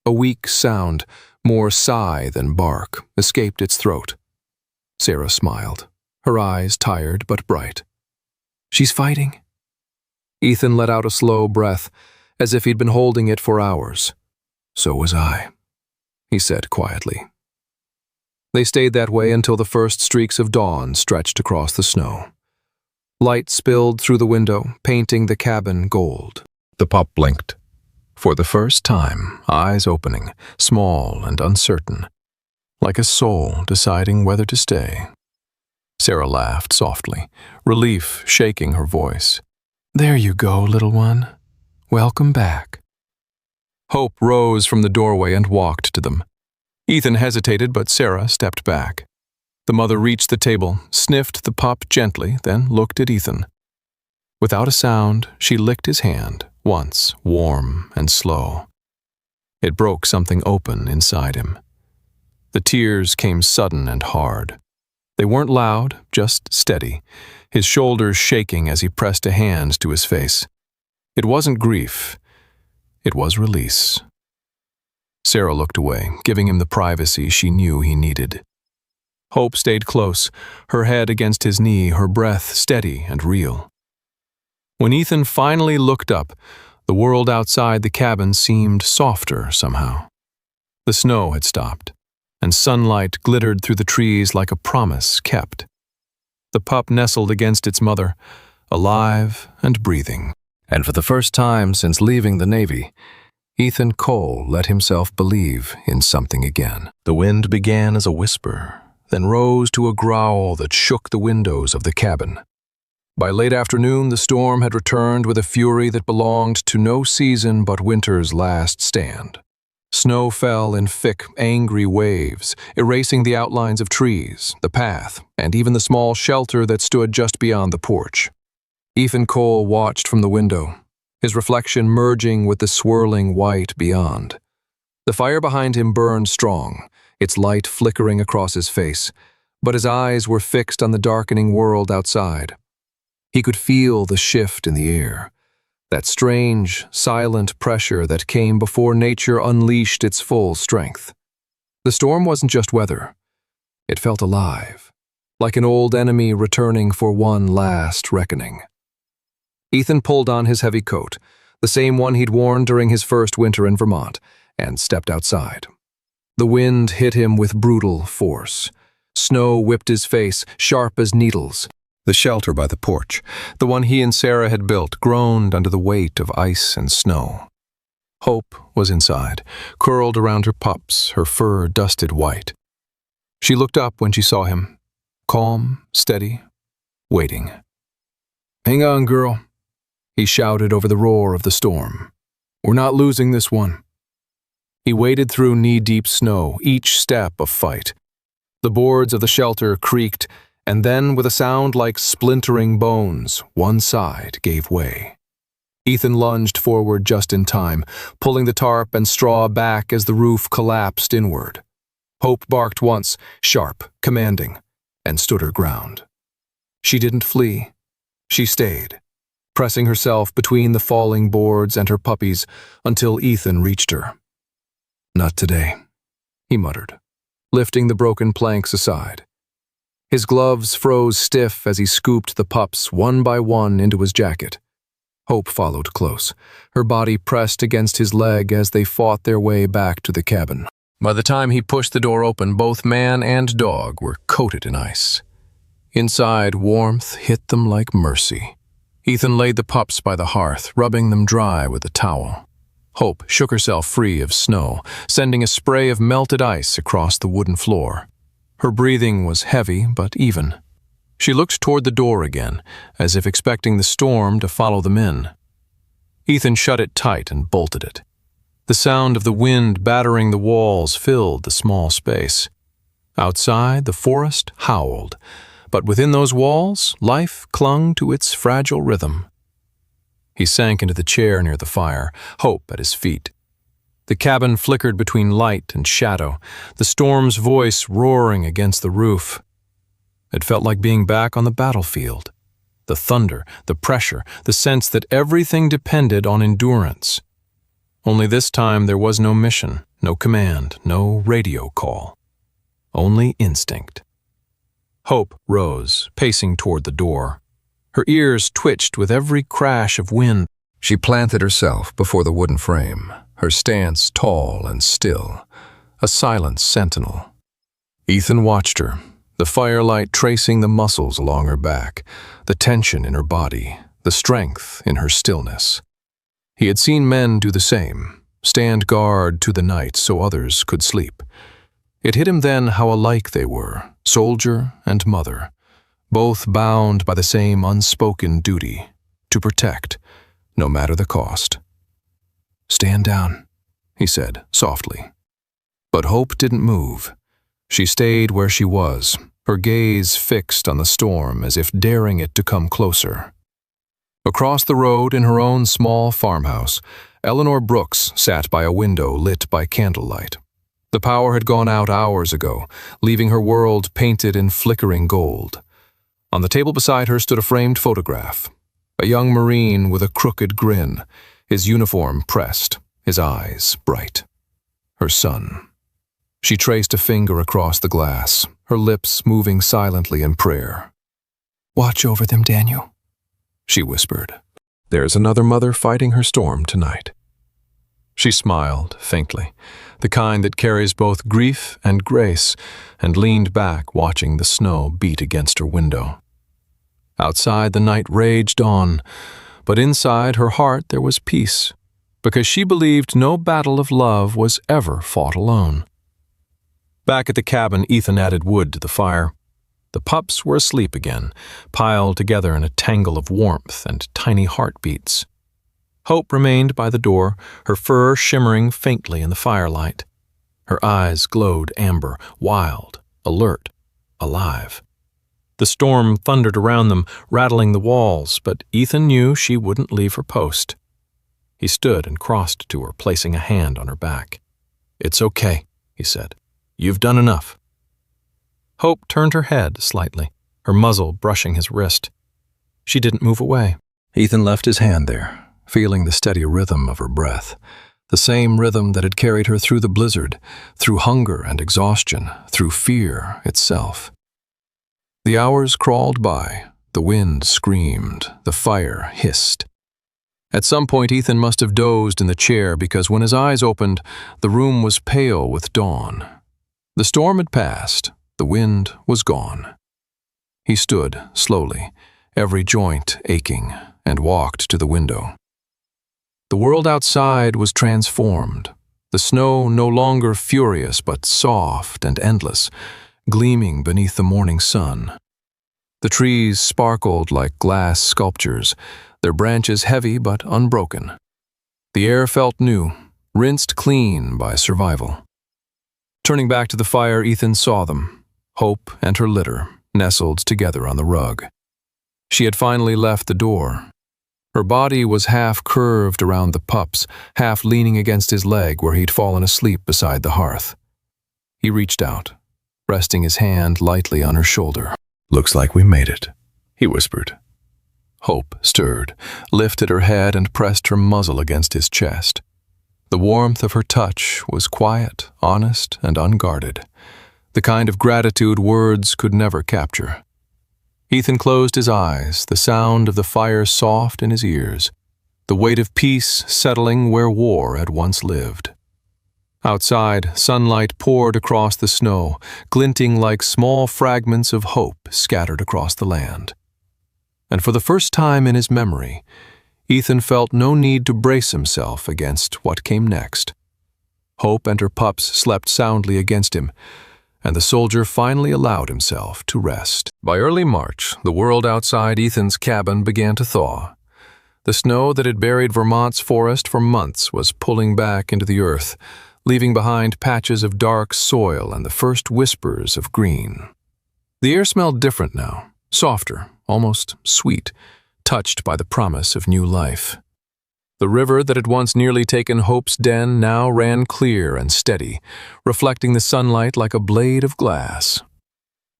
A weak sound, more sigh than bark, escaped its throat. Sarah smiled, her eyes tired but bright. "She's fighting?" Ethan let out a slow breath, as if he'd been holding it for hours. "So was I," he said quietly. They stayed that way until the first streaks of dawn stretched across the snow. Light spilled through the window, painting the cabin gold. The pup blinked. For the first time, eyes opening, small and uncertain, like a soul deciding whether to stay. Sarah laughed softly, relief shaking her voice. "There you go, little one. Welcome back." Hope rose from the doorway and walked to them. Ethan hesitated, but Sarah stepped back. The mother reached the table, sniffed the pup gently, then looked at Ethan. Without a sound, she licked his hand, once, warm and slow. It broke something open inside him. The tears came sudden and hard. They weren't loud, just steady, his shoulders shaking as he pressed a hand to his face. It wasn't grief. It was release. Sarah looked away, giving him the privacy she knew he needed. Hope stayed close, her head against his knee, her breath steady and real. When Ethan finally looked up, the world outside the cabin seemed softer somehow. The snow had stopped, and sunlight glittered through the trees like a promise kept. The pup nestled against its mother, alive and breathing. And for the first time since leaving the Navy, Ethan Cole let himself believe in something again. The wind began as a whisper, then rose to a growl that shook the windows of the cabin. By late afternoon, the storm had returned with a fury that belonged to no season but winter's last stand. Snow fell in thick, angry waves, erasing the outlines of trees, the path, and even the small shelter that stood just beyond the porch. Ethan Cole watched from the window, his reflection merging with the swirling white beyond. The fire behind him burned strong, its light flickering across his face, but his eyes were fixed on the darkening world outside. He could feel the shift in the air, that strange, silent pressure that came before nature unleashed its full strength. The storm wasn't just weather. It felt alive, like an old enemy returning for one last reckoning. Ethan pulled on his heavy coat, the same one he'd worn during his first winter in Vermont, and stepped outside. The wind hit him with brutal force. Snow whipped his face, sharp as needles. The shelter by the porch, the one he and Sarah had built, groaned under the weight of ice and snow. Hope was inside, curled around her pups, her fur dusted white. She looked up when she saw him, calm, steady, waiting. "Hang on, girl," he shouted over the roar of the storm. "We're not losing this one." He waded through knee-deep snow, each step a fight. The boards of the shelter creaked, and then, with a sound like splintering bones, one side gave way. Ethan lunged forward just in time, pulling the tarp and straw back as the roof collapsed inward. Hope barked once, sharp, commanding, and stood her ground. She didn't flee. She stayed, pressing herself between the falling boards and her puppies until Ethan reached her. "Not today," he muttered, lifting the broken planks aside. His gloves froze stiff as he scooped the pups one by one into his jacket. Hope followed close, her body pressed against his leg as they fought their way back to the cabin. By the time he pushed the door open, both man and dog were coated in ice. Inside, warmth hit them like mercy. Ethan laid the pups by the hearth, rubbing them dry with a towel. Hope shook herself free of snow, sending a spray of melted ice across the wooden floor. Her breathing was heavy but even. She looked toward the door again, as if expecting the storm to follow them in. Ethan shut it tight and bolted it. The sound of the wind battering the walls filled the small space. Outside, the forest howled, but within those walls, life clung to its fragile rhythm. He sank into the chair near the fire, Hope at his feet. The cabin flickered between light and shadow, the storm's voice roaring against the roof. It felt like being back on the battlefield. The thunder, the pressure, the sense that everything depended on endurance. Only this time there was no mission, no command, no radio call. Only instinct. Hope rose, pacing toward the door. Her ears twitched with every crash of wind. She planted herself before the wooden frame, her stance tall and still, a silent sentinel. Ethan watched her, the firelight tracing the muscles along her back, the tension in her body, the strength in her stillness. He had seen men do the same, stand guard to the night so others could sleep. It hit him then how alike they were, soldier and mother, both bound by the same unspoken duty, to protect, no matter the cost. "Stand down," he said softly. But Hope didn't move. She stayed where she was, her gaze fixed on the storm as if daring it to come closer. Across the road in her own small farmhouse, Eleanor Brooks sat by a window lit by candlelight. The power had gone out hours ago, leaving her world painted in flickering gold. On the table beside her stood a framed photograph, a young Marine with a crooked grin, his uniform pressed, his eyes bright. Her son. She traced a finger across the glass, her lips moving silently in prayer. "Watch over them, Daniel," she whispered. "There's another mother fighting her storm tonight." She smiled faintly, the kind that carries both grief and grace, and leaned back watching the snow beat against her window. Outside the night raged on, but inside her heart there was peace, because she believed no battle of love was ever fought alone. Back at the cabin, Ethan added wood to the fire. The pups were asleep again, piled together in a tangle of warmth and tiny heartbeats. Hope remained by the door, her fur shimmering faintly in the firelight. Her eyes glowed amber, wild, alert, alive. The storm thundered around them, rattling the walls, but Ethan knew she wouldn't leave her post. He stood and crossed to her, placing a hand on her back. "It's okay," he said. "You've done enough." Hope turned her head slightly, her muzzle brushing his wrist. She didn't move away. Ethan left his hand there, feeling the steady rhythm of her breath, the same rhythm that had carried her through the blizzard, through hunger and exhaustion, through fear itself. The hours crawled by, the wind screamed, the fire hissed. At some point Ethan must have dozed in the chair because when his eyes opened, the room was pale with dawn. The storm had passed, the wind was gone. He stood slowly, every joint aching, and walked to the window. The world outside was transformed, the snow no longer furious but soft and endless, gleaming beneath the morning sun. The trees sparkled like glass sculptures, their branches heavy but unbroken. The air felt new, rinsed clean by survival. Turning back to the fire, Ethan saw them, Hope and her litter, nestled together on the rug. She had finally left the door. Her body was half curved around the pups, half leaning against his leg where he'd fallen asleep beside the hearth. He reached out, resting his hand lightly on her shoulder. "Looks like we made it," he whispered. Hope stirred, lifted her head and pressed her muzzle against his chest. The warmth of her touch was quiet, honest, and unguarded. the kind of gratitude words could never capture. Ethan closed his eyes, the sound of the fire soft in his ears, the weight of peace settling where war had once lived. Outside, sunlight poured across the snow, glinting like small fragments of hope scattered across the land. And for the first time in his memory, Ethan felt no need to brace himself against what came next. Hope and her pups slept soundly against him, and the soldier finally allowed himself to rest. By early March, the world outside Ethan's cabin began to thaw. The snow that had buried Vermont's forest for months was pulling back into the earth, leaving behind patches of dark soil and the first whispers of green. The air smelled different now, softer, almost sweet, touched by the promise of new life. The river that had once nearly taken Hope's den now ran clear and steady, reflecting the sunlight like a blade of glass.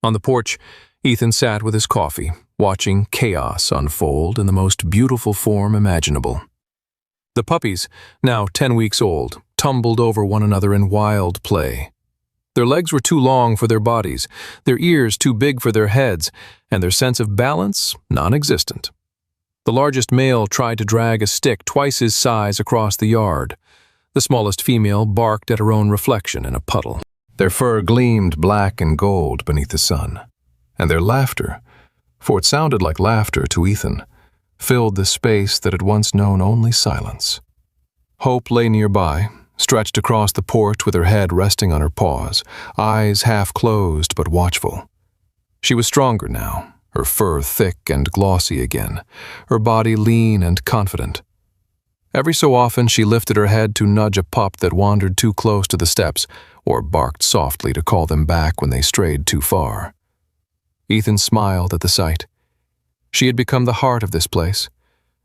On the porch, Ethan sat with his coffee, watching chaos unfold in the most beautiful form imaginable. The puppies, now 10 weeks old, tumbled over one another in wild play. Their legs were too long for their bodies, their ears too big for their heads, and their sense of balance non-existent. The largest male tried to drag a stick twice his size across the yard. The smallest female barked at her own reflection in a puddle. Their fur gleamed black and gold beneath the sun, and their laughter, for it sounded like laughter to Ethan, filled the space that had once known only silence. Hope lay nearby, stretched across the porch with her head resting on her paws, eyes half closed but watchful. She was stronger now, her fur thick and glossy again, her body lean and confident. Every so often she lifted her head to nudge a pup that wandered too close to the steps, or barked softly to call them back when they strayed too far. Ethan smiled at the sight. She had become the heart of this place,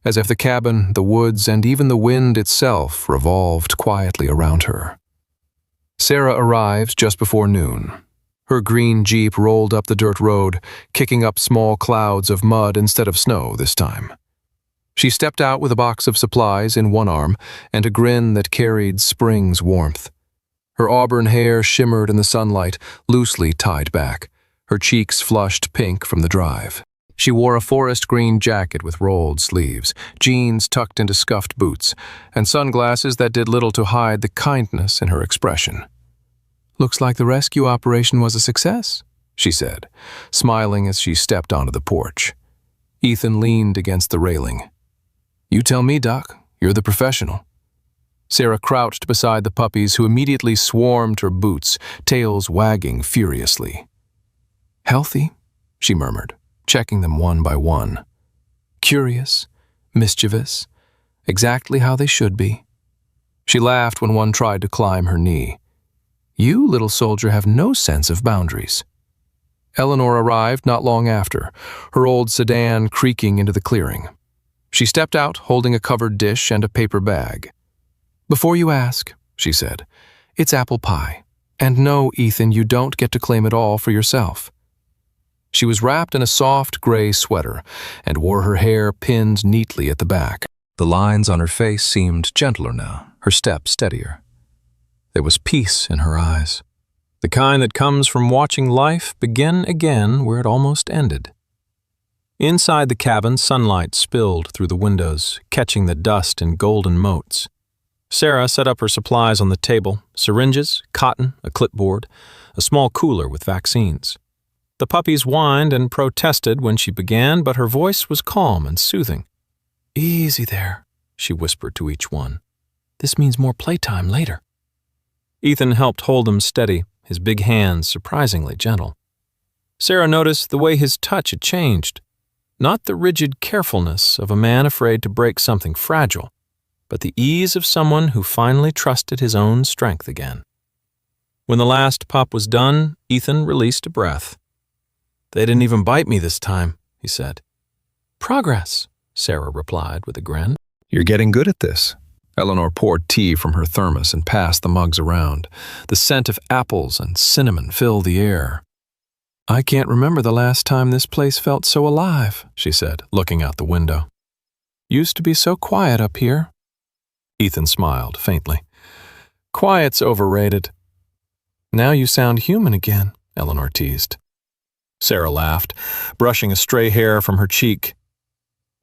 as if the cabin, the woods, and even the wind itself revolved quietly around her. Sarah arrived just before noon. Her green Jeep rolled up the dirt road, kicking up small clouds of mud instead of snow this time. She stepped out with a box of supplies in one arm and a grin that carried spring's warmth. Her auburn hair shimmered in the sunlight, loosely tied back, her cheeks flushed pink from the drive. She wore a forest green jacket with rolled sleeves, jeans tucked into scuffed boots, and sunglasses that did little to hide the kindness in her expression. "Looks like the rescue operation was a success," she said, smiling as she stepped onto the porch. Ethan leaned against the railing. "You tell me, Doc. You're the professional." Sarah crouched beside the puppies, who immediately swarmed her boots, tails wagging furiously. "Healthy," she murmured, checking them one by one. "Curious, mischievous, exactly how they should be." She laughed when one tried to climb her knee. "You, little soldier, have no sense of boundaries." Eleanor arrived not long after, her old sedan creaking into the clearing. She stepped out, holding a covered dish and a paper bag. "Before you ask," she said, "it's apple pie. And no, Ethan, you don't get to claim it all for yourself." She was wrapped in a soft gray sweater and wore her hair pinned neatly at the back. The lines on her face seemed gentler now, her step steadier. There was peace in her eyes, the kind that comes from watching life begin again where it almost ended. Inside the cabin, sunlight spilled through the windows, catching the dust in golden motes. Sarah set up her supplies on the table, syringes, cotton, a clipboard, a small cooler with vaccines. The puppies whined and protested when she began, but her voice was calm and soothing. "Easy there," she whispered to each one. "This means more playtime later." Ethan helped hold them steady, his big hands surprisingly gentle. Sarah noticed the way his touch had changed. Not the rigid carefulness of a man afraid to break something fragile, but the ease of someone who finally trusted his own strength again. When the last pup was done, Ethan released a breath. "They didn't even bite me this time," he said. "Progress," Sarah replied with a grin. "You're getting good at this." Eleanor poured tea from her thermos and passed the mugs around. The scent of apples and cinnamon filled the air. "I can't remember the last time this place felt so alive," she said, looking out the window. "Used to be so quiet up here." Ethan smiled faintly. "Quiet's overrated. Now you sound human again." Eleanor teased. Sarah laughed, brushing a stray hair from her cheek.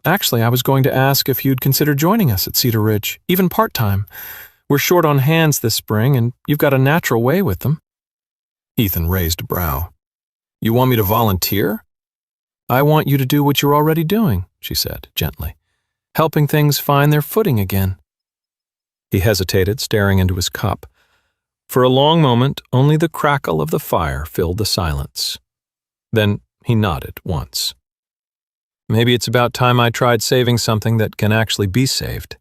Actually, I was going to ask if you'd consider joining us at Cedar Ridge, even part-time. We're short on hands this spring, and you've got a natural way with them. Ethan raised a brow. You want me to volunteer? I want you to do what you're already doing, she said, gently, helping things find their footing again. He hesitated, staring into his cup. For a long moment, only the crackle of the fire filled the silence. Then he nodded once. Maybe it's about time I tried saving something that can actually be saved.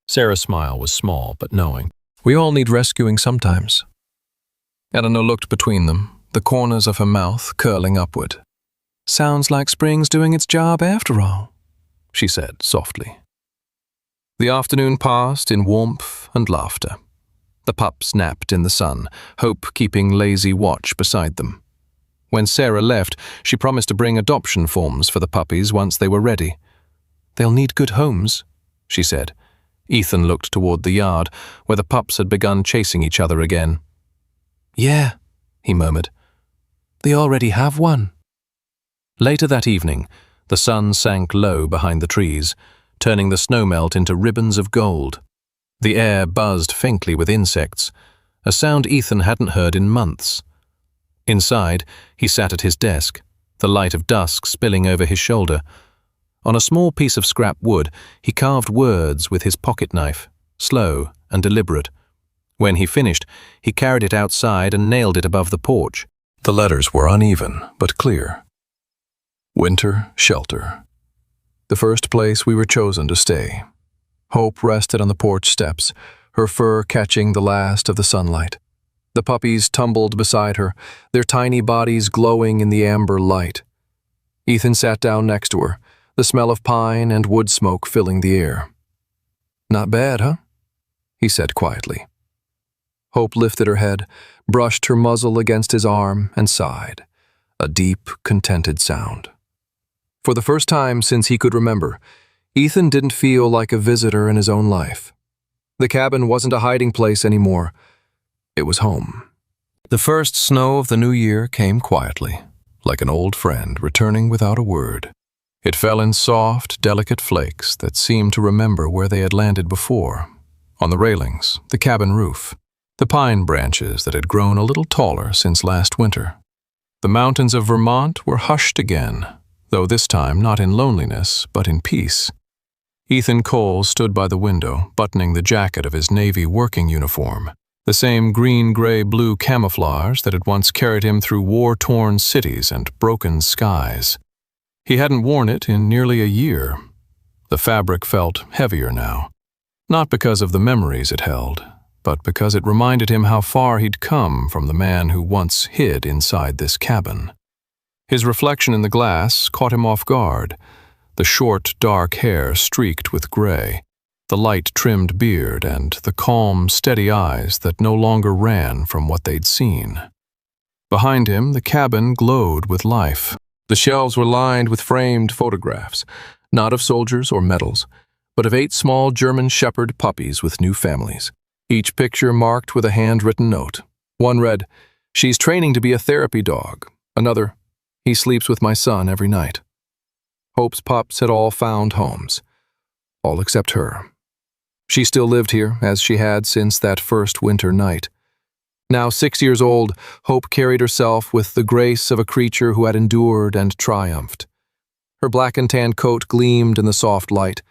Sarah's smile was small but knowing. We all need rescuing sometimes. Eleanor looked between them, the corners of her mouth curling upward. Sounds like spring's doing its job after all, she said softly. The afternoon passed in warmth and laughter. The pups napped in the sun, Hope keeping lazy watch beside them. When Sarah left, she promised to bring adoption forms for the puppies once they were ready. They'll need good homes, she said. Ethan looked toward the yard, where the pups had begun chasing each other again. Yeah, he murmured. They already have one. Later that evening, the sun sank low behind the trees, turning the snowmelt into ribbons of gold. The air buzzed faintly with insects, a sound Ethan hadn't heard in months. Inside, he sat at his desk, the light of dusk spilling over his shoulder. On a small piece of scrap wood, he carved words with his pocket knife, slow and deliberate. When he finished, he carried it outside and nailed it above the porch. The letters were uneven, but clear. Winter shelter. The first place we were chosen to stay. Hope rested on the porch steps, her fur catching the last of the sunlight. The puppies tumbled beside her, their tiny bodies glowing in the amber light. Ethan sat down next to her, the smell of pine and wood smoke filling the air. Not bad, huh? He said quietly. Hope lifted her head, brushed her muzzle against his arm, and sighed, a deep, contented sound. For the first time since he could remember, Ethan didn't feel like a visitor in his own life. The cabin wasn't a hiding place anymore. It was home. The first snow of the new year came quietly, like an old friend returning without a word. It fell in soft, delicate flakes that seemed to remember where they had landed before, on the railings, the cabin roof, the pine branches that had grown a little taller since last winter. The mountains of Vermont were hushed again, though this time not in loneliness, but in peace. Ethan Cole stood by the window, buttoning the jacket of his Navy working uniform, the same green-gray-blue camouflage that had once carried him through war-torn cities and broken skies. He hadn't worn it in nearly a year. The fabric felt heavier now, not because of the memories it held, but because it reminded him how far he'd come from the man who once hid inside this cabin. His reflection in the glass caught him off guard, the short, dark hair streaked with gray, the light-trimmed beard, and the calm, steady eyes that no longer ran from what they'd seen. Behind him, the cabin glowed with life. The shelves were lined with framed photographs, not of soldiers or medals, but of 8 small German Shepherd puppies with new families, each picture marked with a handwritten note. One read, "She's training to be a therapy dog." Another, "He sleeps with my son every night." Hope's pups had all found homes, all except her. She still lived here, as she had since that first winter night. Now 6 years old, Hope carried herself with the grace of a creature who had endured and triumphed. Her black and tan coat gleamed in the soft light,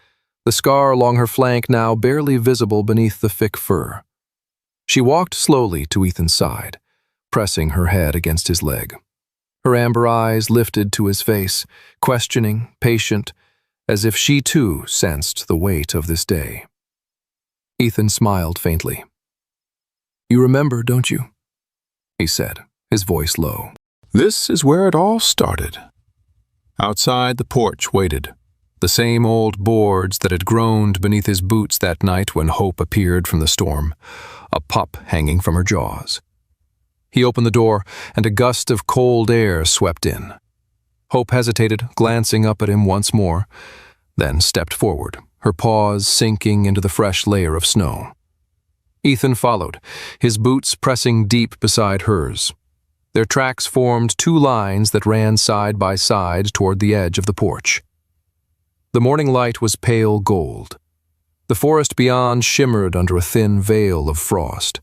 the scar along her flank now barely visible beneath the thick fur. She walked slowly to Ethan's side, pressing her head against his leg. Her amber eyes lifted to his face, questioning, patient, as if she too sensed the weight of this day. Ethan smiled faintly. "You remember, don't you?" he said, his voice low. This is where it all started. Outside, the porch waited, the same old boards that had groaned beneath his boots that night when Hope appeared from the storm, a pup hanging from her jaws. He opened the door, and a gust of cold air swept in. Hope hesitated, glancing up at him once more, then stepped forward, her paws sinking into the fresh layer of snow. Ethan followed, his boots pressing deep beside hers. Their tracks formed two lines that ran side by side toward the edge of the porch. The morning light was pale gold. The forest beyond shimmered under a thin veil of frost.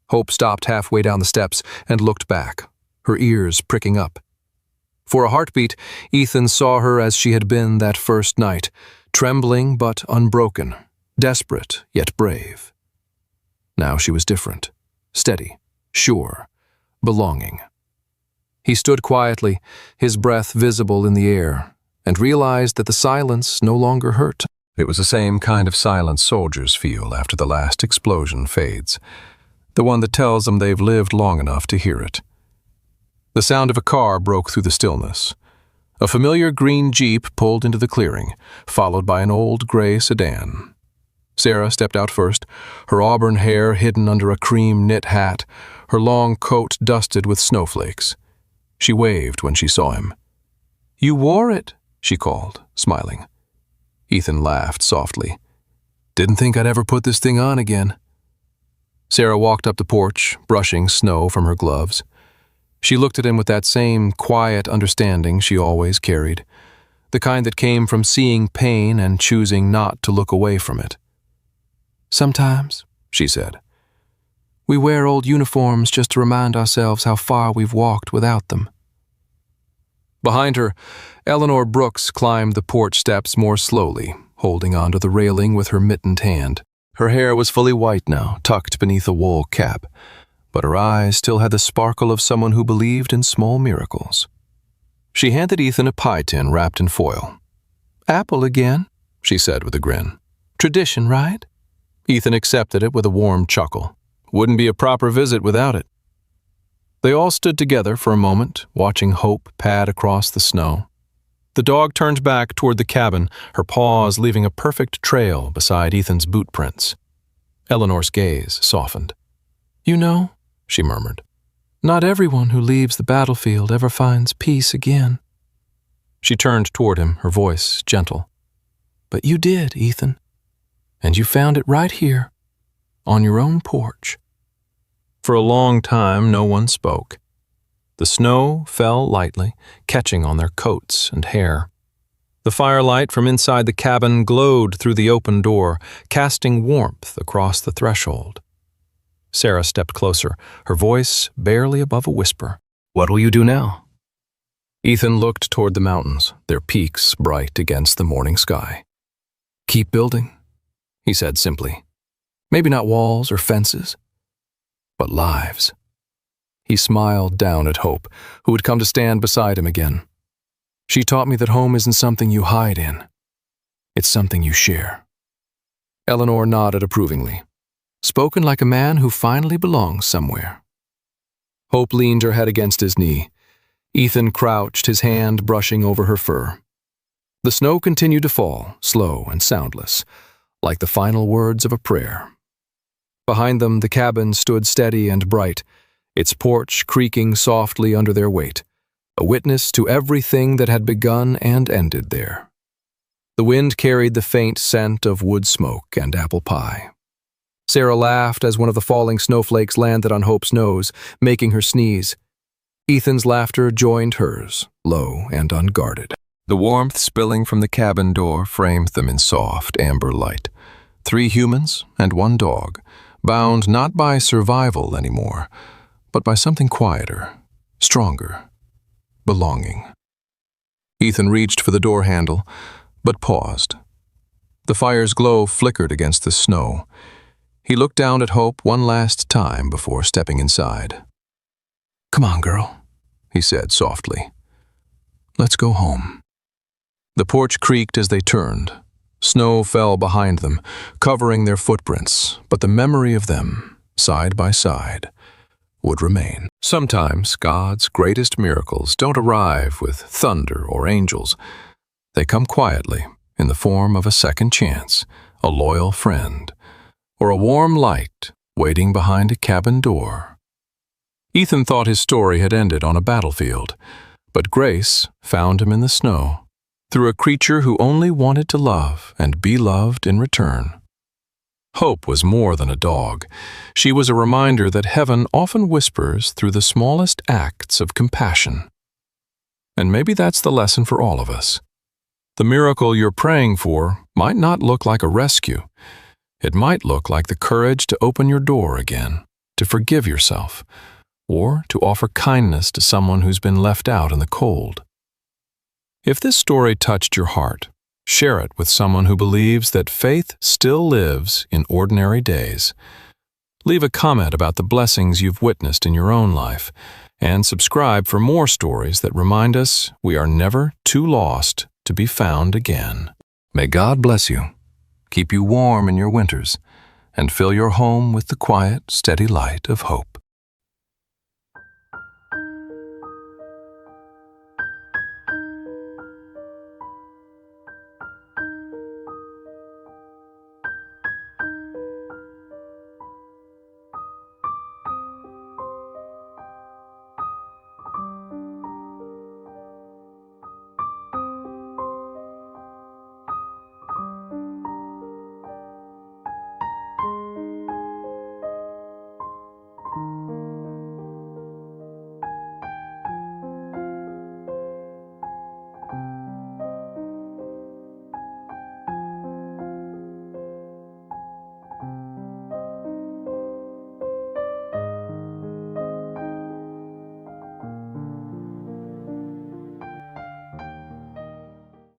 Hope stopped halfway down the steps and looked back, her ears pricking up. For a heartbeat, Ethan saw her as she had been that first night, trembling but unbroken, desperate yet brave. Now she was different, steady, sure, belonging. He stood quietly, his breath visible in the air, and realized that the silence no longer hurt. It was the same kind of silence soldiers feel after the last explosion fades, the one that tells them they've lived long enough to hear it. The sound of a car broke through the stillness. A familiar green Jeep pulled into the clearing, followed by an old gray sedan. Sarah stepped out first, her auburn hair hidden under a cream knit hat, her long coat dusted with snowflakes. She waved when she saw him. "You wore it," she called, smiling. Ethan laughed softly. "Didn't think I'd ever put this thing on again." Sarah walked up the porch, brushing snow from her gloves. She looked at him with that same quiet understanding she always carried, the kind that came from seeing pain and choosing not to look away from it. "Sometimes," she said, "we wear old uniforms just to remind ourselves how far we've walked without them." Behind her, Eleanor Brooks climbed the porch steps more slowly, holding onto the railing with her mittened hand. Her hair was fully white now, tucked beneath a wool cap, but her eyes still had the sparkle of someone who believed in small miracles. She handed Ethan a pie tin wrapped in foil. "Apple again," she said with a grin. "Tradition, right?" Ethan accepted it with a warm chuckle. Wouldn't be a proper visit without it. They all stood together for a moment, watching Hope pad across the snow. The dog turned back toward the cabin, her paws leaving a perfect trail beside Ethan's boot prints. Eleanor's gaze softened. "You know," she murmured, "not everyone who leaves the battlefield ever finds peace again." She turned toward him, her voice gentle. "But you did, Ethan. And you found it right here, on your own porch." For a long time, no one spoke. The snow fell lightly, catching on their coats and hair. The firelight from inside the cabin glowed through the open door, casting warmth across the threshold. Sarah stepped closer, her voice barely above a whisper. "What will you do now?" Ethan looked toward the mountains, their peaks bright against the morning sky. "Keep building," he said simply. "Maybe not walls or fences, but lives." He smiled down at Hope, who had come to stand beside him again. "She taught me that home isn't something you hide in. It's something you share." Eleanor nodded approvingly. Spoken like a man who finally belongs somewhere. Hope leaned her head against his knee. Ethan crouched, his hand brushing over her fur. The snow continued to fall, slow and soundless, like the final words of a prayer. Behind them, the cabin stood steady and bright, its porch creaking softly under their weight, a witness to everything that had begun and ended there. The wind carried the faint scent of wood smoke and apple pie. Sarah laughed as one of the falling snowflakes landed on Hope's nose, making her sneeze. Ethan's laughter joined hers, low and unguarded. The warmth spilling from the cabin door framed them in soft, amber light. 3 humans and 1 dog, bound not by survival anymore, but by something quieter, stronger, belonging. Ethan reached for the door handle, but paused. The fire's glow flickered against the snow. He looked down at Hope one last time before stepping inside. "Come on, girl," he said softly. "Let's go home." The porch creaked as they turned. Snow fell behind them, covering their footprints, but the memory of them, side by side, would remain. Sometimes God's greatest miracles don't arrive with thunder or angels. They come quietly, in the form of a second chance, a loyal friend, or a warm light waiting behind a cabin door. Ethan thought his story had ended on a battlefield, but grace found him in the snow, through a creature who only wanted to love and be loved in return. Hope was more than a dog. She was a reminder that heaven often whispers through the smallest acts of compassion. And maybe that's the lesson for all of us. The miracle you're praying for might not look like a rescue. It might look like the courage to open your door again, to forgive yourself, or to offer kindness to someone who's been left out in the cold. If this story touched your heart, share it with someone who believes that faith still lives in ordinary days. Leave a comment about the blessings you've witnessed in your own life, and subscribe for more stories that remind us we are never too lost to be found again. May God bless you, keep you warm in your winters, and fill your home with the quiet, steady light of hope.